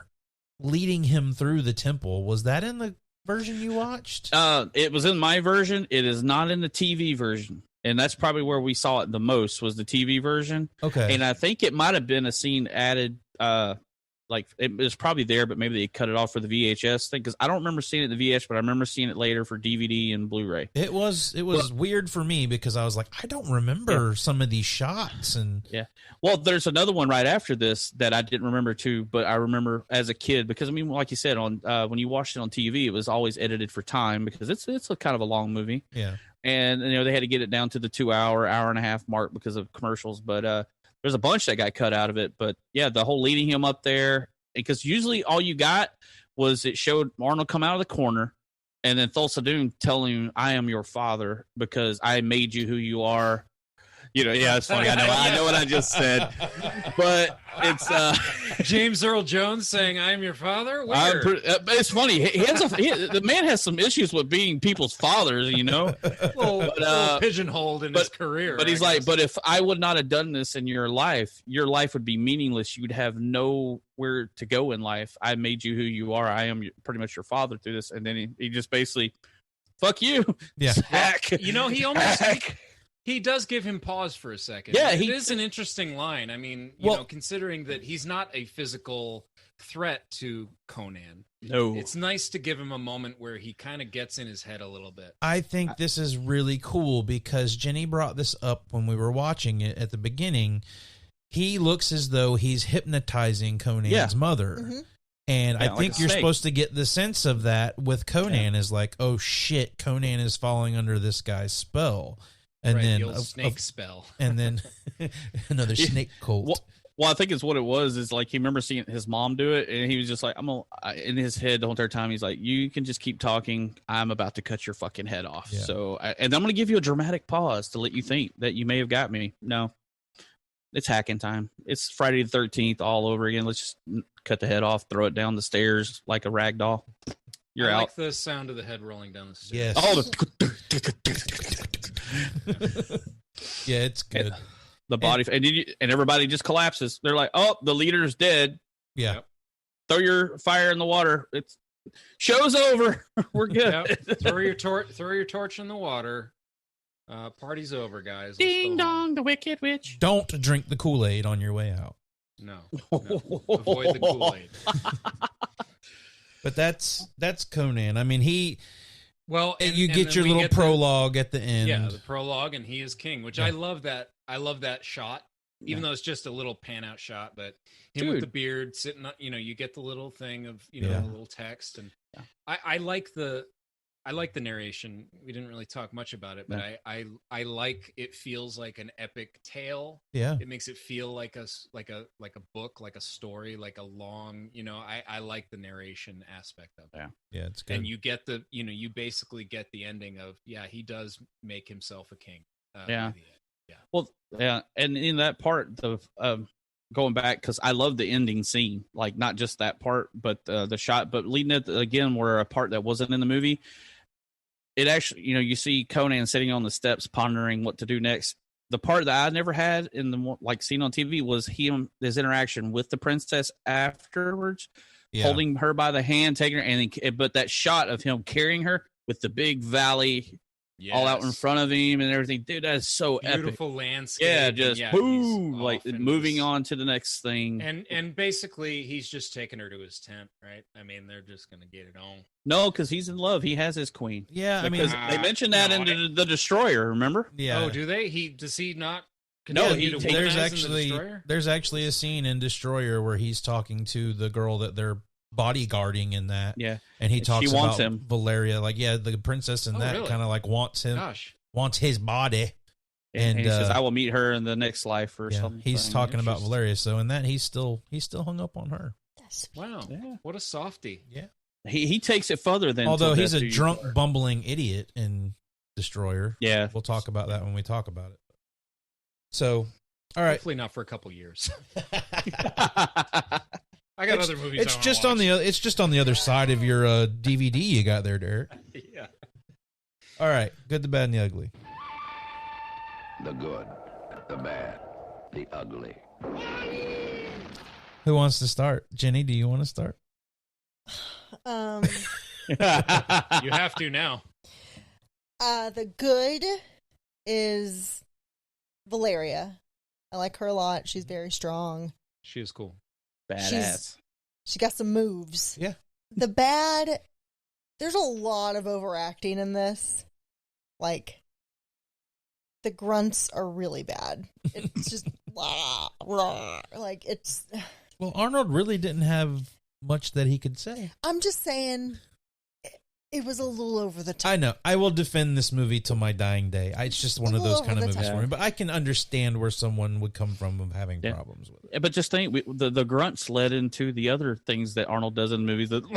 leading him through the temple. Was that in the version you watched? It was in my version. It is not in the TV version. And that's probably where we saw it the most, was the TV version. Okay. And I think it might have been a scene added, like it was probably there, but maybe they cut it off for the VHS thing, because I don't remember seeing it in the VHS, but I remember seeing it later for DVD and Blu-ray. It was weird for me because I was like, I don't remember some of these shots. And well, there's another one right after this that I didn't remember too, but I remember as a kid, because I mean, like you said, on when you watched it on TV, it was always edited for time because it's a kind of a long movie. Yeah, and they had to get it down to the 2 hour and a half mark because of commercials, but there's a bunch that got cut out of it. But yeah, the whole leading him up there, because usually all you got was it showed Arnold come out of the corner and then Thulsa Doom telling him, I am your father because I made you who you are. Yeah, it's funny. I know what I just said, but it's James Earl Jones saying, "I'm your father." Weird. It's funny. The man has some issues with being people's fathers, little pigeonholed in his career. But he's like, but if I would not have done this in your life would be meaningless. You'd have nowhere to go in life. I made you who you are. I am pretty much your father through this. And then he just basically, fuck you. Yeah. Hack. He almost he does give him pause for a second. Yeah, it is an interesting line. I mean, considering that he's not a physical threat to Conan. No. It's nice to give him a moment where he kind of gets in his head a little bit. I think this is really cool because Jenny brought this up when we were watching it at the beginning. He looks as though he's hypnotizing Conan's mother. Mm-hmm. And I think you're supposed to get the sense of that with Conan is like, oh shit, Conan is falling under this guy's spell. And then the old snake spell. And then another snake cult. Well, I think it's what it was. Is like he remember seeing his mom do it, and he was just like, in his head the whole entire time. He's like, you can just keep talking. I'm about to cut your fucking head off. Yeah. So, and I'm going to give you a dramatic pause to let you think that you may have got me. No, it's hacking time. It's Friday the 13th all over again. Let's just cut the head off, throw it down the stairs like a rag doll. You're out. I like the sound of the head rolling down the stairs. Yes. Yeah, it's good. The body and everybody just collapses. They're like, "Oh, the leader's dead." Yeah. Yep. Throw your fire in the water. It's show's over. We're good. Yep. Throw your torch in the water. Party's over, guys. Ding dong, the wicked witch. Don't drink the Kool-Aid on your way out. No. Avoid the Kool-Aid. But that's Conan. I mean, you get your little prologue at the end. Yeah, the prologue, and he is king, which I love that. I love that shot, even though it's just a little pan out shot. But him with the beard sitting, you get the little thing of the little text, and I like the narration. We didn't really talk much about it, but I like it. Feels like an epic tale. Yeah, it makes it feel like a book, like a story, like a long. I like the narration aspect of it. Yeah, it's good. And you get you basically get the ending of he does make himself a king. Well, yeah, and in that part of going back, because I love the ending scene, like not just that part, but the shot, but leading it again, where a part that wasn't in the movie. It actually, you see Conan sitting on the steps pondering what to do next. The part that I never had in the scene on TV was his interaction with the princess afterwards, holding her by the hand, taking her, but that shot of him carrying her with the big valley all out in front of him and everything, dude, that is so beautiful epic. Landscape. Yeah, just boom, like moving on to the next thing. And basically, he's just taking her to his tent, right? I mean, they're just gonna get it on. No, because he's in love. He has his queen. Yeah, because they mentioned that in the Destroyer. Remember? Yeah. Oh, do they? Does he not? No, there's actually a scene in Destroyer where he's talking to the girl that they're bodyguarding in that. Yeah. And he talks wants about him. Valeria, the princess in that kind of wants him, wants his body. And he says, I will meet her in the next life or something. He's talking about Valeria. So in that, he's still hung up on her. Wow. Yeah. What a softie. Yeah. He takes it further than. Although he's a drunk, bumbling idiot in Destroyer. Yeah. We'll talk about that when we talk about it. So, all right. Hopefully not for a couple years. I got other movies. It's just on the other side of your DVD you got there, Derek. Yeah. All right. Good, the bad, and the ugly. The good, the bad, the ugly. Who wants to start? Jenny, do you want to start? You have to now. The good is Valeria. I like her a lot. She's very strong. She is cool. Badass. She got some moves. Yeah. The bad, there's a lot of overacting in this. The grunts are really bad. It's just blah, blah, it's. Well, Arnold really didn't have much that he could say. I'm just saying, It was a little over the top. I know. I will defend this movie till my dying day. It's just one of those kind of movies for me. But I can understand where someone would come from of having problems with it. But just think, the grunts led into the other things that Arnold does in movies. That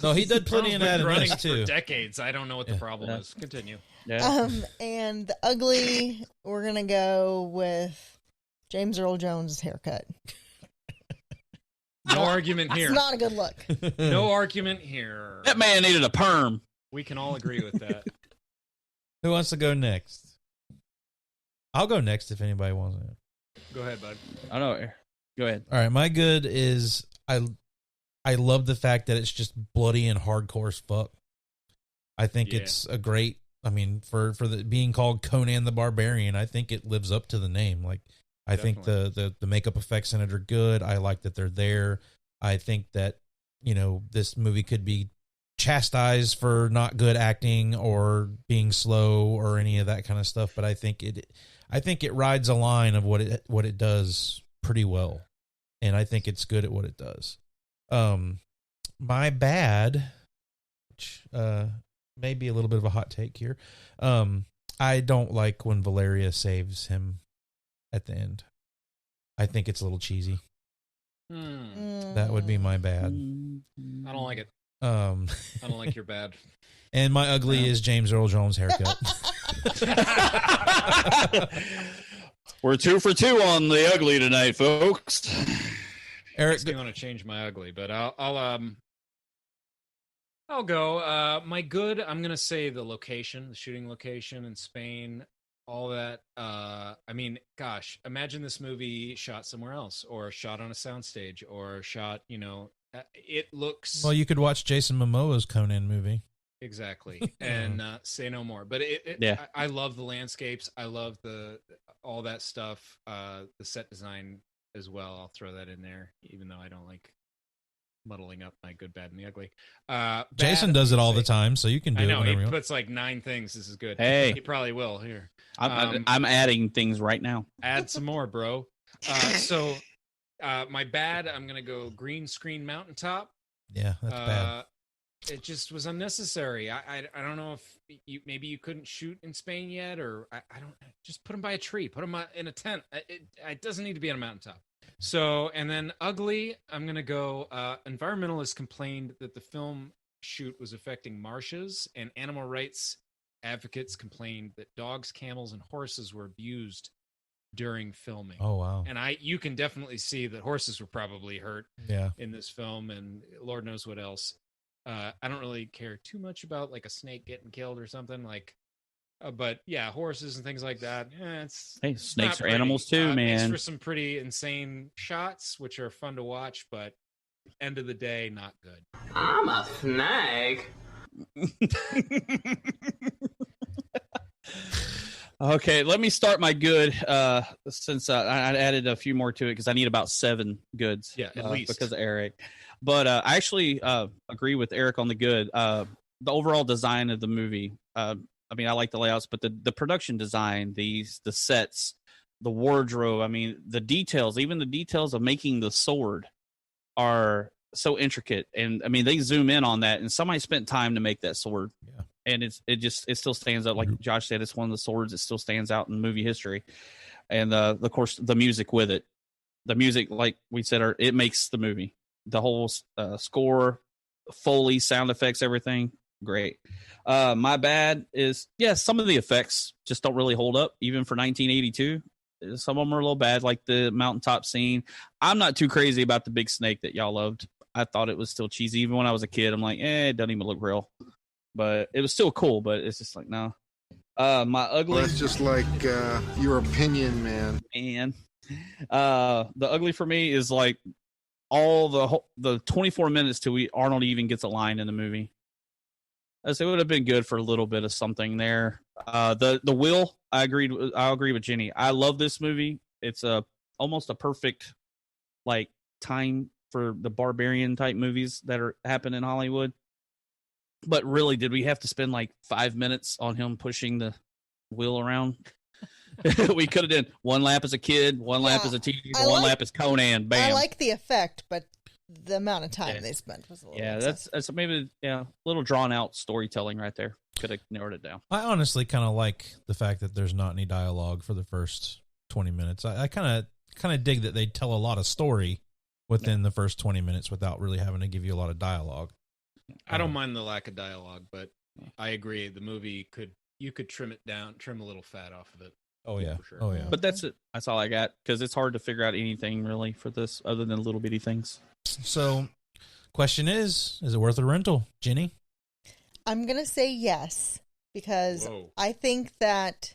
no, he did plenty of that in this too. For decades. I don't know what the problem is. Continue. Yeah. And the ugly, we're gonna go with James Earl Jones' haircut. No argument here. It's not a good look. No argument here. That man needed a perm. We can all agree with that. Who wants to go next? I'll go next if anybody wants it. Go ahead, bud. I know. Go ahead. All right, my good is I love the fact that it's just bloody and hardcore as fuck. I think it's a great. I mean, for the being called Conan the Barbarian, I think it lives up to the name. Like, I think the makeup effects in it are good. I like that they're there. I think that, this movie could be chastised for not good acting or being slow or any of that kind of stuff. But I think it rides a line of what it does pretty well. And I think it's good at what it does. My bad, which, may be a little bit of a hot take here. I don't like when Valeria saves him at the end. I think it's a little cheesy. That would be my bad. I don't like it. I don't like your bad. And my ugly is James Earl Jones' haircut. We're 2 for 2 on the ugly tonight, folks. Eric, I want to change my ugly, but I'll go. My good, I'm gonna say the location, the shooting location in Spain, all that. I mean, gosh, imagine this movie shot somewhere else, or shot on a soundstage, or shot. It looks. Well, you could watch Jason Momoa's Conan movie. Exactly, and say no more. But I love the landscapes. I love all that stuff. The set design as well. I'll throw that in there, even though I don't like muddling up my good, bad, and the ugly. Jason does it all the time, so you can do it. I know he puts like 9 things. This is good. Hey, he probably will. Here, I'm adding things right now. Add some more, bro. My bad. I'm gonna go green screen mountaintop. Yeah, that's bad. It just was unnecessary. I don't know if maybe you couldn't shoot in Spain yet, or I don't. Just put them by a tree. Put them in a tent. It doesn't need to be on a mountaintop. So, and then ugly, I'm going to go, environmentalists complained that the film shoot was affecting marshes, and animal rights advocates complained that dogs, camels, and horses were abused during filming. Oh, wow. And you can definitely see that horses were probably hurt in this film, and Lord knows what else. I don't really care too much about like a snake getting killed or something like. But yeah, horses and things like that. Snakes are animals too, man. Makes for some pretty insane shots, which are fun to watch, but end of the day, not good. I'm a snake. Okay, let me start my good. Since I added a few more to it because I need about 7 goods. Yeah, at least because of Eric. But I actually agree with Eric on the good. The overall design of the movie. I mean, I like the layouts, but the production design, the sets, the wardrobe, I mean, the details, even the details of making the sword are so intricate. And I mean, they zoom in on that, and somebody spent time to make that sword. Yeah. And it still stands out. Like Josh said, it's one of the swords that still stands out in movie history. And of course, the music with it. The music, like we said, it makes the movie. The whole score, Foley, sound effects, everything. Great. My bad is, some of the effects just don't really hold up, even for 1982. Some of them are a little bad, like the mountaintop scene. I'm not too crazy about the big snake that y'all loved. I thought it was still cheesy. Even when I was a kid, I'm like, it doesn't even look real. But it was still cool, but it's just like, no. My ugly... Well, that's just like your opinion, man. The ugly for me is like all the 24 minutes till Arnold even gets a line in the movie. It would have been good for a little bit of something there. The will, I agree with Jenny. I love this movie. It's almost a perfect like time for the Barbarian type movies that are happening in Hollywood. But really, did we have to spend like 5 minutes on him pushing the wheel around? We could have done one lap as a kid, one lap as a teenager, one lap as Conan. Bam. I like the effect, but the amount of time they spent was a little that's maybe a little drawn out storytelling right there. Could have narrowed it down. I honestly kind of like the fact that there's not any dialogue for the first 20 minutes. I kind of dig that they tell a lot of story within the first 20 minutes without really having to give you a lot of dialogue. I don't mind the lack of dialogue, but I agree. The movie you could trim it down, trim a little fat off of it. Oh yeah, for sure. Oh yeah. But that's it. That's all I got, because it's hard to figure out anything really for this other than little bitty things. So, question is it worth a rental, Jenny? I'm going to say yes, because I think that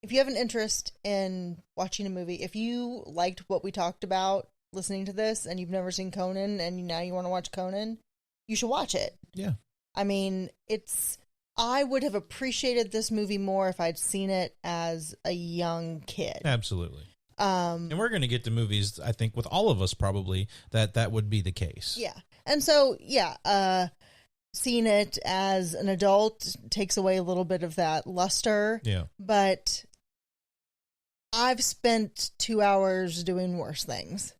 if you have an interest in watching a movie, if you liked what we talked about listening to this and you've never seen Conan and now you want to watch Conan, you should watch it. Yeah. I mean, I would have appreciated this movie more if I'd seen it as a young kid. Absolutely. And we're going to get to movies, I think, with all of us probably, that would be the case. Yeah. And so, seeing it as an adult takes away a little bit of that luster. Yeah. But I've spent 2 hours doing worse things.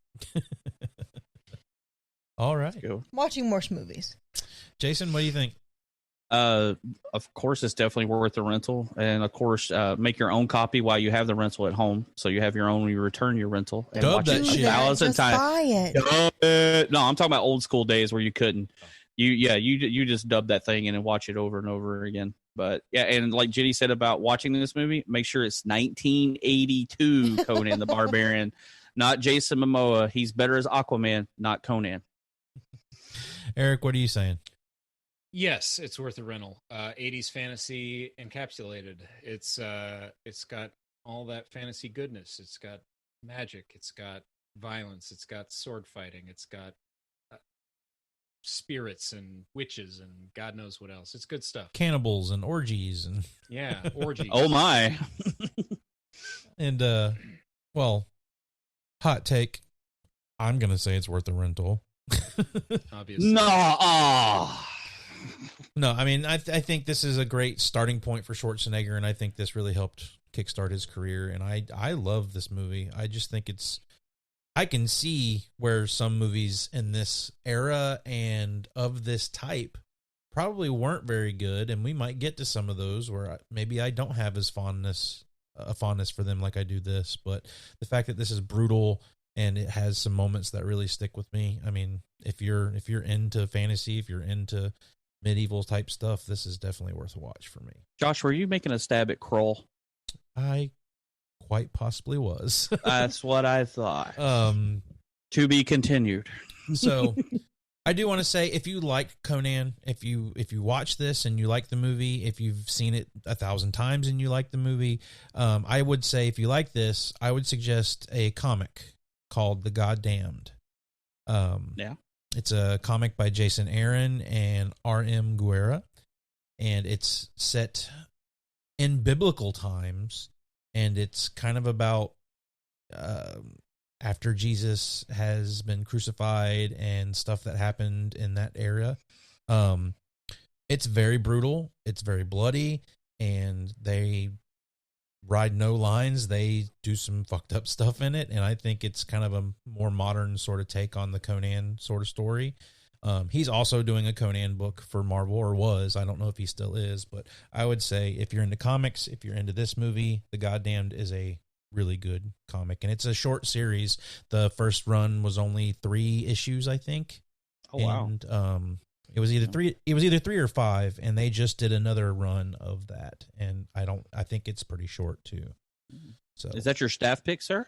All right. Watching worse movies. Jason, what do you think? Of course, it's definitely worth the rental, and of course, make your own copy while you have the rental at home, so you have your own when you return your rental. And watch it 1,000 times. Buy it. No, I'm talking about old school days where you couldn't. You just dub that thing in and watch it over and over again. But yeah, and like Jenny said about watching this movie, make sure it's 1982 Conan the Barbarian, not Jason Momoa. He's better as Aquaman, not Conan. Eric, what are you saying? Yes, it's worth a rental. 80s fantasy encapsulated. It's got all that fantasy goodness. It's got magic. It's got violence. It's got sword fighting. It's got spirits and witches and God knows what else. It's good stuff. Cannibals and orgies and orgies. Oh my! And well, hot take. I'm gonna say it's worth a rental. Obviously, No, I mean, I think this is a great starting point for Schwarzenegger, and I think this really helped kickstart his career. And I love this movie. I just think I can see where some movies in this era and of this type probably weren't very good, and we might get to some of those where maybe I don't have as a fondness for them like I do this. But the fact that this is brutal and it has some moments that really stick with me. I mean, if you're into fantasy, if you're into medieval type stuff, this is definitely worth a watch for me. Josh, were you making a stab at Kroll? I quite possibly was. That's what I thought. To be continued. So I do want to say, if you like Conan, if you watch this and you like the movie, if you've seen it 1,000 times and you like the movie, I would say if you like this, I would suggest a comic called The Goddamned. Yeah. It's a comic by Jason Aaron and R.M. Guerra, and it's set in biblical times, and it's kind of about after Jesus has been crucified and stuff that happened in that era. It's very brutal, it's very bloody, and they ride no lines. They do some fucked up stuff in it, and I think it's kind of a more modern sort of take on the Conan sort of story. He's also doing a Conan book for Marvel, or was. I don't know if he still is, but I would say if you're into comics, if you're into this movie, The Goddamned is a really good comic, and it's a short series. The first run was only 3 issues, I think. Oh wow! And it was either 3 or 5, and they just did another run of that. And I think it's pretty short too. So is that your staff pick, sir?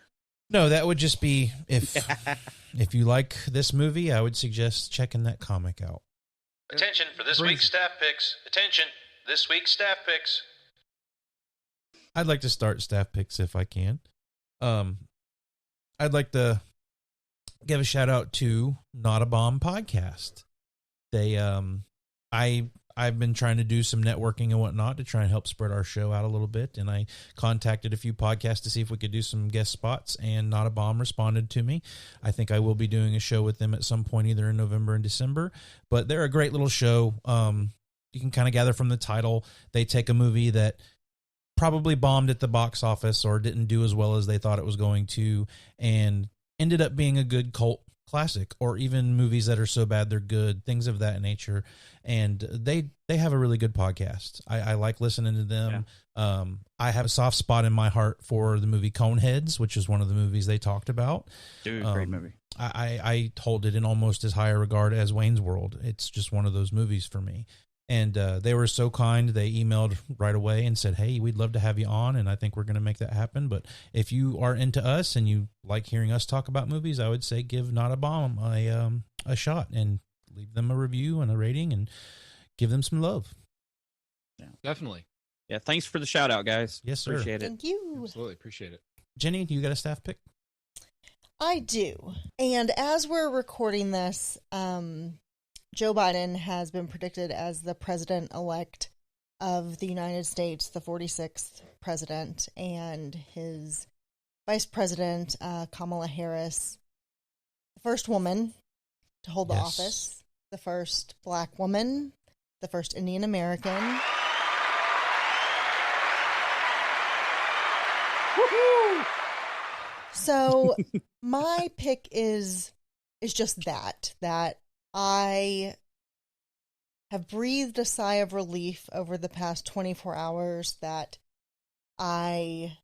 No, that would just be if you like this movie, I would suggest checking that comic out. Attention for this week's staff picks. Attention, this week's staff picks. I'd like to start staff picks if I can. I'd like to give a shout out to Not a Bomb Podcast. They, I've been trying to do some networking and whatnot to try and help spread our show out a little bit. And I contacted a few podcasts to see if we could do some guest spots, and Not a Bomb responded to me. I think I will be doing a show with them at some point, either in November and December, but they're a great little show. You can kind of gather from the title, they take a movie that probably bombed at the box office or didn't do as well as they thought it was going to, and ended up being a good cult classic, or even movies that are so bad they're good, things of that nature. And they have a really good podcast. I like listening to them. Yeah. I have a soft spot in my heart for the movie Coneheads, which is one of the movies they talked about. Dude, great movie. I hold it in almost as high a regard as Wayne's World. It's just one of those movies for me. And they were so kind. They emailed right away and said, hey, we'd love to have you on, and I think we're going to make that happen. But if you are into us and you like hearing us talk about movies, I would say give Not a Bomb a shot and leave them a review and a rating and give them some love. Yeah, definitely. Yeah, thanks for the shout-out, guys. Yes, sir. Appreciate it. Thank you. Absolutely, appreciate it. Jenny, do you got a staff pick? I do. And as we're recording this, Joe Biden has been predicted as the president-elect of the United States, the 46th president, and his vice president, Kamala Harris, the first woman to hold the office, the first black woman, the first Indian American. So my pick is just that I have breathed a sigh of relief over the past 24 hours that I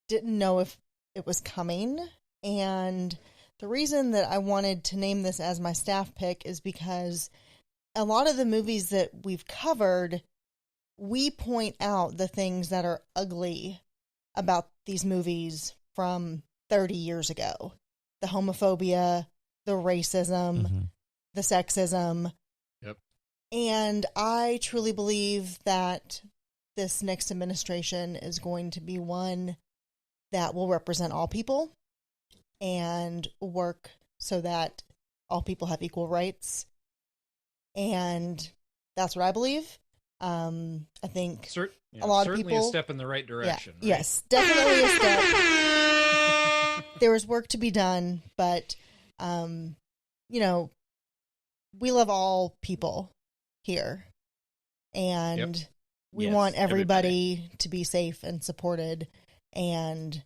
didn't know if it was coming. And the reason that I wanted to name this as my staff pick is because a lot of the movies that we've covered, we point out the things that are ugly about these movies from 30 years ago. The homophobia, the racism, the sexism. Yep. And I truly believe that this next administration is going to be one that will represent all people and work so that all people have equal rights. And that's what I believe. I think a lot of people... Certainly a step in the right direction. Yeah, right? Yes, definitely a step. There is work to be done, but, we love all people here. And we want everybody to be safe and supported and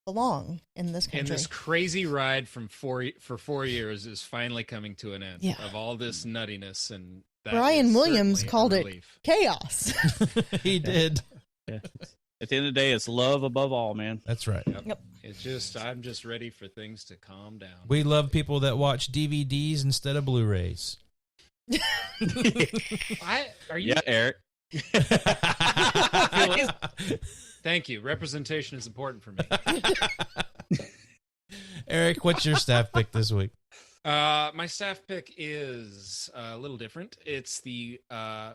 belong in this country. And this crazy ride for 4 years is finally coming to an end of all this nuttiness. And that Brian Williams called it chaos. He did. Yeah. At the end of the day, it's love above all, man. That's right. Yep. It's I'm just ready for things to calm down. We love people that watch DVDs instead of Blu-rays. Are you? Yeah, Eric. Thank you. Representation is important for me. Eric, what's your staff pick this week? My staff pick is a little different. It's the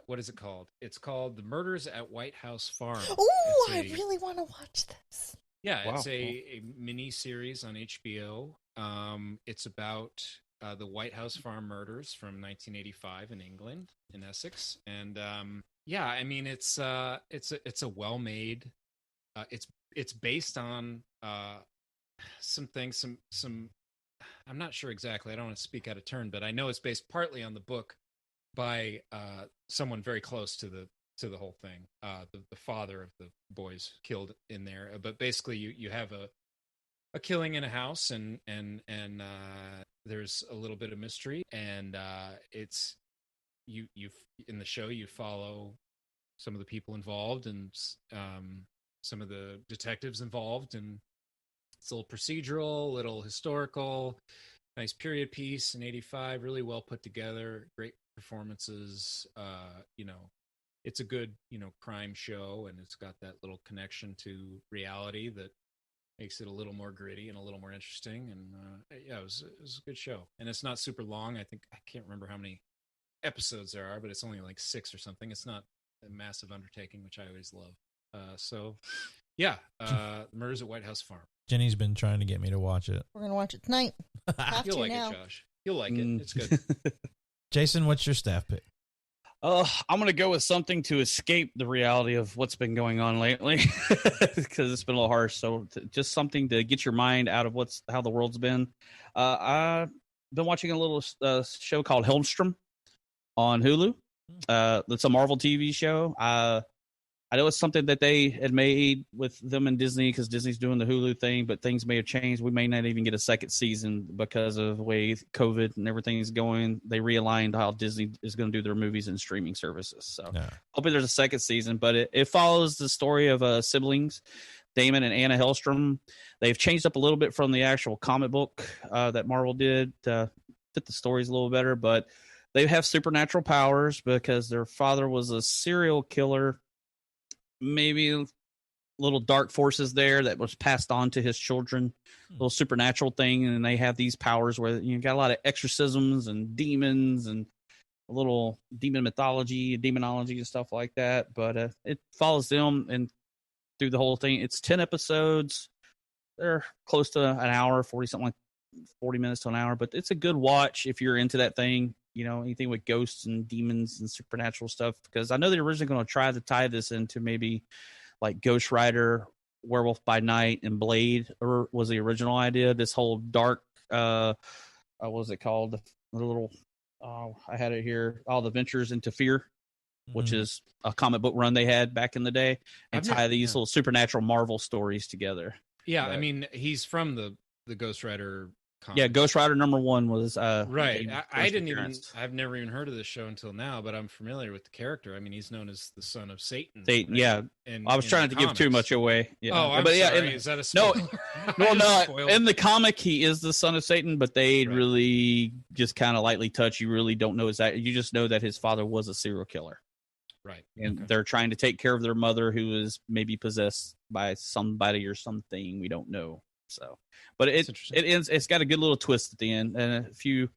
what is it called? It's called The Murders at White House Farm. Oh, I really want to watch this. Yeah, Wow. it's a mini series on HBO. It's about the White House Farm murders from 1985 in England, in Essex, and I mean it's a well-made. It's based on some things, some. I'm not sure exactly. I don't want to speak out of turn, but I know it's based partly on the book by someone very close to the whole thing. The father of the boys killed in there. But basically, you have a killing in a house, and there's a little bit of mystery, and it's you in the show you follow some of the people involved and some of the detectives involved, and it's a little procedural, a little historical, nice period piece in 85, really well put together, great performances. It's a good, crime show, and it's got that little connection to reality that makes it a little more gritty and a little more interesting. And it was a good show. And it's not super long. I can't remember how many episodes there are, but it's only like 6 or something. It's not a massive undertaking, which I always love. Murders at White House Farm. Jenny's been trying to get me to watch it. We're going to watch it tonight. You'll like it, Josh. You'll like it. It's good. Jason, what's your staff pick? I'm going to go with something to escape the reality of what's been going on lately because it's been a little harsh. So just something to get your mind out of how the world's been. I've been watching a little show called Helmstrom on Hulu. It's a Marvel TV show. I know it's something that they had made with them and Disney because Disney's doing the Hulu thing, but things may have changed. We may not even get a second season because of the way COVID and everything is going. They realigned how Disney is going to do their movies and streaming services. So hoping there's a second season, but it follows the story of siblings, Damon and Anna Hellstrom. They've changed up a little bit from the actual comic book that Marvel did to fit the stories a little better, but they have supernatural powers because their father was a serial killer. Maybe a little dark forces there that was passed on to his children, a little supernatural thing. And they have these powers where you got a lot of exorcisms and demons and a little demon mythology, demonology and stuff like that. But it follows them and through the whole thing. It's 10 episodes. They're close to an hour, 40 minutes to an hour, but it's a good watch if you're into that thing. You know, anything with ghosts and demons and supernatural stuff, because I know they're originally going to try to tie this into maybe like Ghost Rider, Werewolf by Night, and Blade, or was the original idea. This whole dark, what was it called? The little, I had it here. All the Ventures into Fear, which is a comic book run they had back in the day, and tie these little supernatural Marvel stories together. Yeah, I mean, he's from the Ghost Rider comics. Yeah, Ghost Rider #1 was right. I've never even heard of this show until now, but I'm familiar with the character. I mean, he's known as the son of Satan. Satan, right? Yeah. I was trying to give too much away. Yeah. Oh, I'm sorry. Is that a spoiler? No. In the comic, he is the son of Satan, but they really just kind of lightly touch. You really don't know exactly. You just know that his father was a serial killer. Right. And they're trying to take care of their mother, who is maybe possessed by somebody or something. We don't know. So, but it's got a good little twist at the end and a few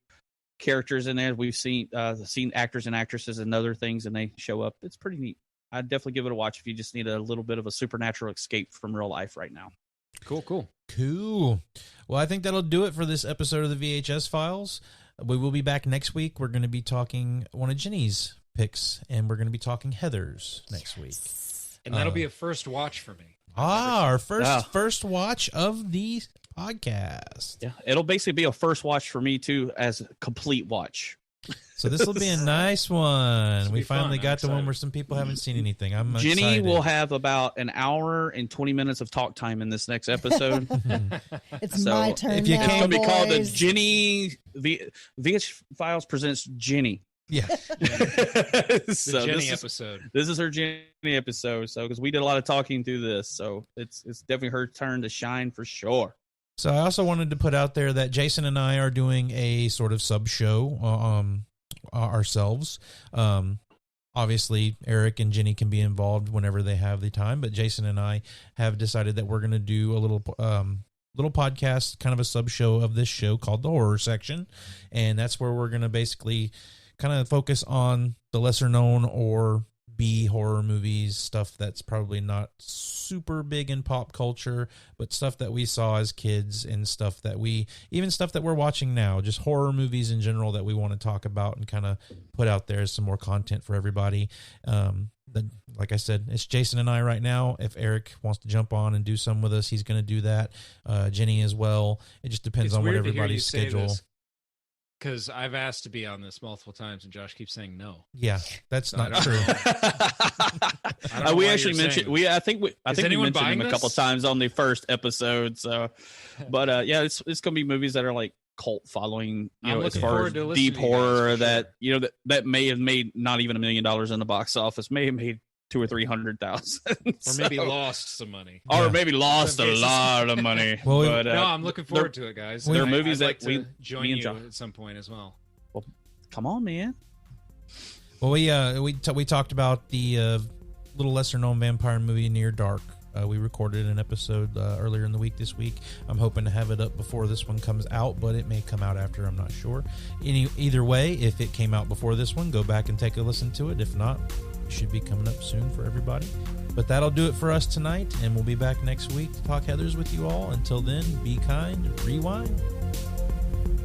characters in there. We've seen actors and actresses and other things, and they show up. It's pretty neat. I'd definitely give it a watch if you just need a little bit of a supernatural escape from real life right now. Cool. Well, I think that'll do it for this episode of the VHS Files. We will be back next week. We're going to be talking one of Jenny's picks, and we're going to be talking Heather's next week. And that'll be a first watch for me. Our first watch of the podcast. Yeah, it'll basically be a first watch for me too, as a complete watch. So this will be a nice one. We finally got to one where some people haven't seen anything. I'm Jenny excited. will have about an hour and 20 minutes of talk time in this next episode. It's my turn. If you can be called the Jenny VH Files presents Jenny. Yeah. The Jenny episode. This is her Jenny episode. So, because we did a lot of talking through this, so it's definitely her turn to shine for sure. So I also wanted to put out there that Jason and I are doing a sort of sub show ourselves. Obviously, Eric and Jenny can be involved whenever they have the time, but Jason and I have decided that we're going to do a little podcast, kind of a sub show of this show called the Horror Section, and that's where we're going to basically kind of focus on the lesser known or B horror movies, stuff that's probably not super big in pop culture, but stuff that we saw as kids and stuff that we're watching now, just horror movies in general that we want to talk about and kind of put out there as some more content for everybody. Like I said, it's Jason and I right now. If Eric wants to jump on and do some with us, he's going to do that. Jenny as well. It just depends on what everybody's schedule. Because I've asked to be on this multiple times, and Josh keeps saying no. Yeah, that's not true. We actually mentioned I think we mentioned him a couple times on the first episode. So, but yeah, it's going to be movies that are like cult following, as far as deep horror that that may have made not even $1 million in the box office, may have made 200,000 or 300,000, or maybe lost some money, or maybe lost a lot of money. Well, but, no, I'm looking forward to it, guys. There are movies I'd that like to join you at some point as well. Well, come on, man. Well, we talked about the little lesser known vampire movie Near Dark. We recorded an episode earlier in the week this week. I'm hoping to have it up before this one comes out, but it may come out after. I'm not sure. Either way, if it came out before this one, go back and take a listen to it. If not, it should be coming up soon for everybody. But that'll do it for us tonight, and we'll be back next week to talk Heathers with you all. Until then, be kind, rewind.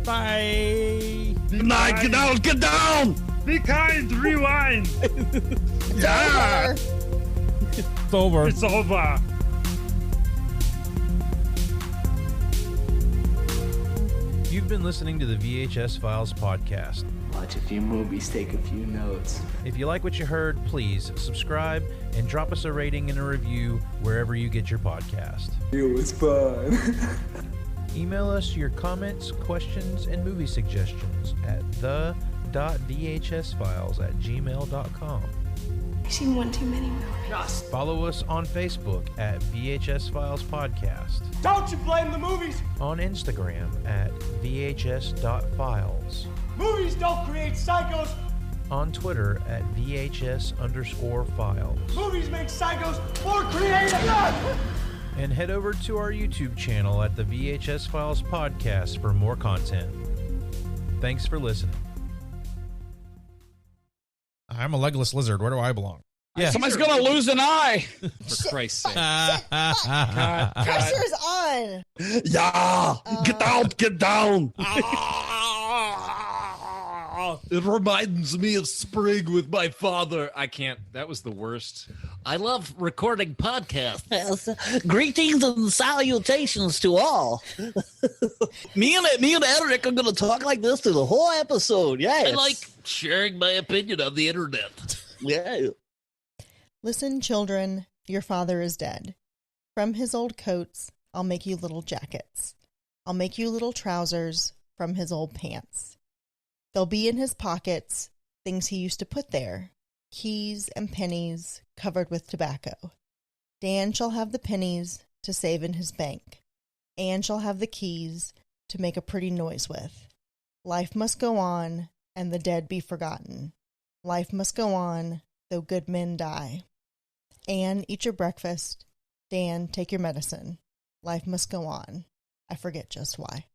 Bye. Good night. Get down. Be kind, rewind. Yeah. It's over. It's over. You've been listening to the VHS Files Podcast. Watch a few movies, take a few notes. If you like what you heard, please subscribe and drop us a rating and a review wherever you get your podcast. It was fun. Email us your comments, questions, and movie suggestions at the.vhsfiles@gmail.com. I've seen one too many movies. Follow us on Facebook at VHS Files Podcast. Don't you blame the movies! On Instagram at vhs.files. Movies don't create psychos! On Twitter at VHS_files. Movies make psychos more creative! And head over to our YouTube channel at the VHS Files Podcast for more content. Thanks for listening. I'm a legless lizard. Where do I belong? Yeah. Somebody's going to lose an eye. For Christ's sake. Pressure's on. Yeah. Get down. It reminds me of spring with my father. I can't. That was the worst. I love recording podcasts. Yes. Greetings and salutations to all. me and Eric are going to talk like this through the whole episode. Yes. I like sharing my opinion on the internet. Yeah. Listen, children, your father is dead. From his old coats, I'll make you little jackets. I'll make you little trousers from his old pants. They'll be in his pockets, things he used to put there, keys and pennies covered with tobacco. Dan shall have the pennies to save in his bank. Anne shall have the keys to make a pretty noise with. Life must go on, and the dead be forgotten. Life must go on, though good men die. Anne, eat your breakfast. Dan, take your medicine. Life must go on. I forget just why.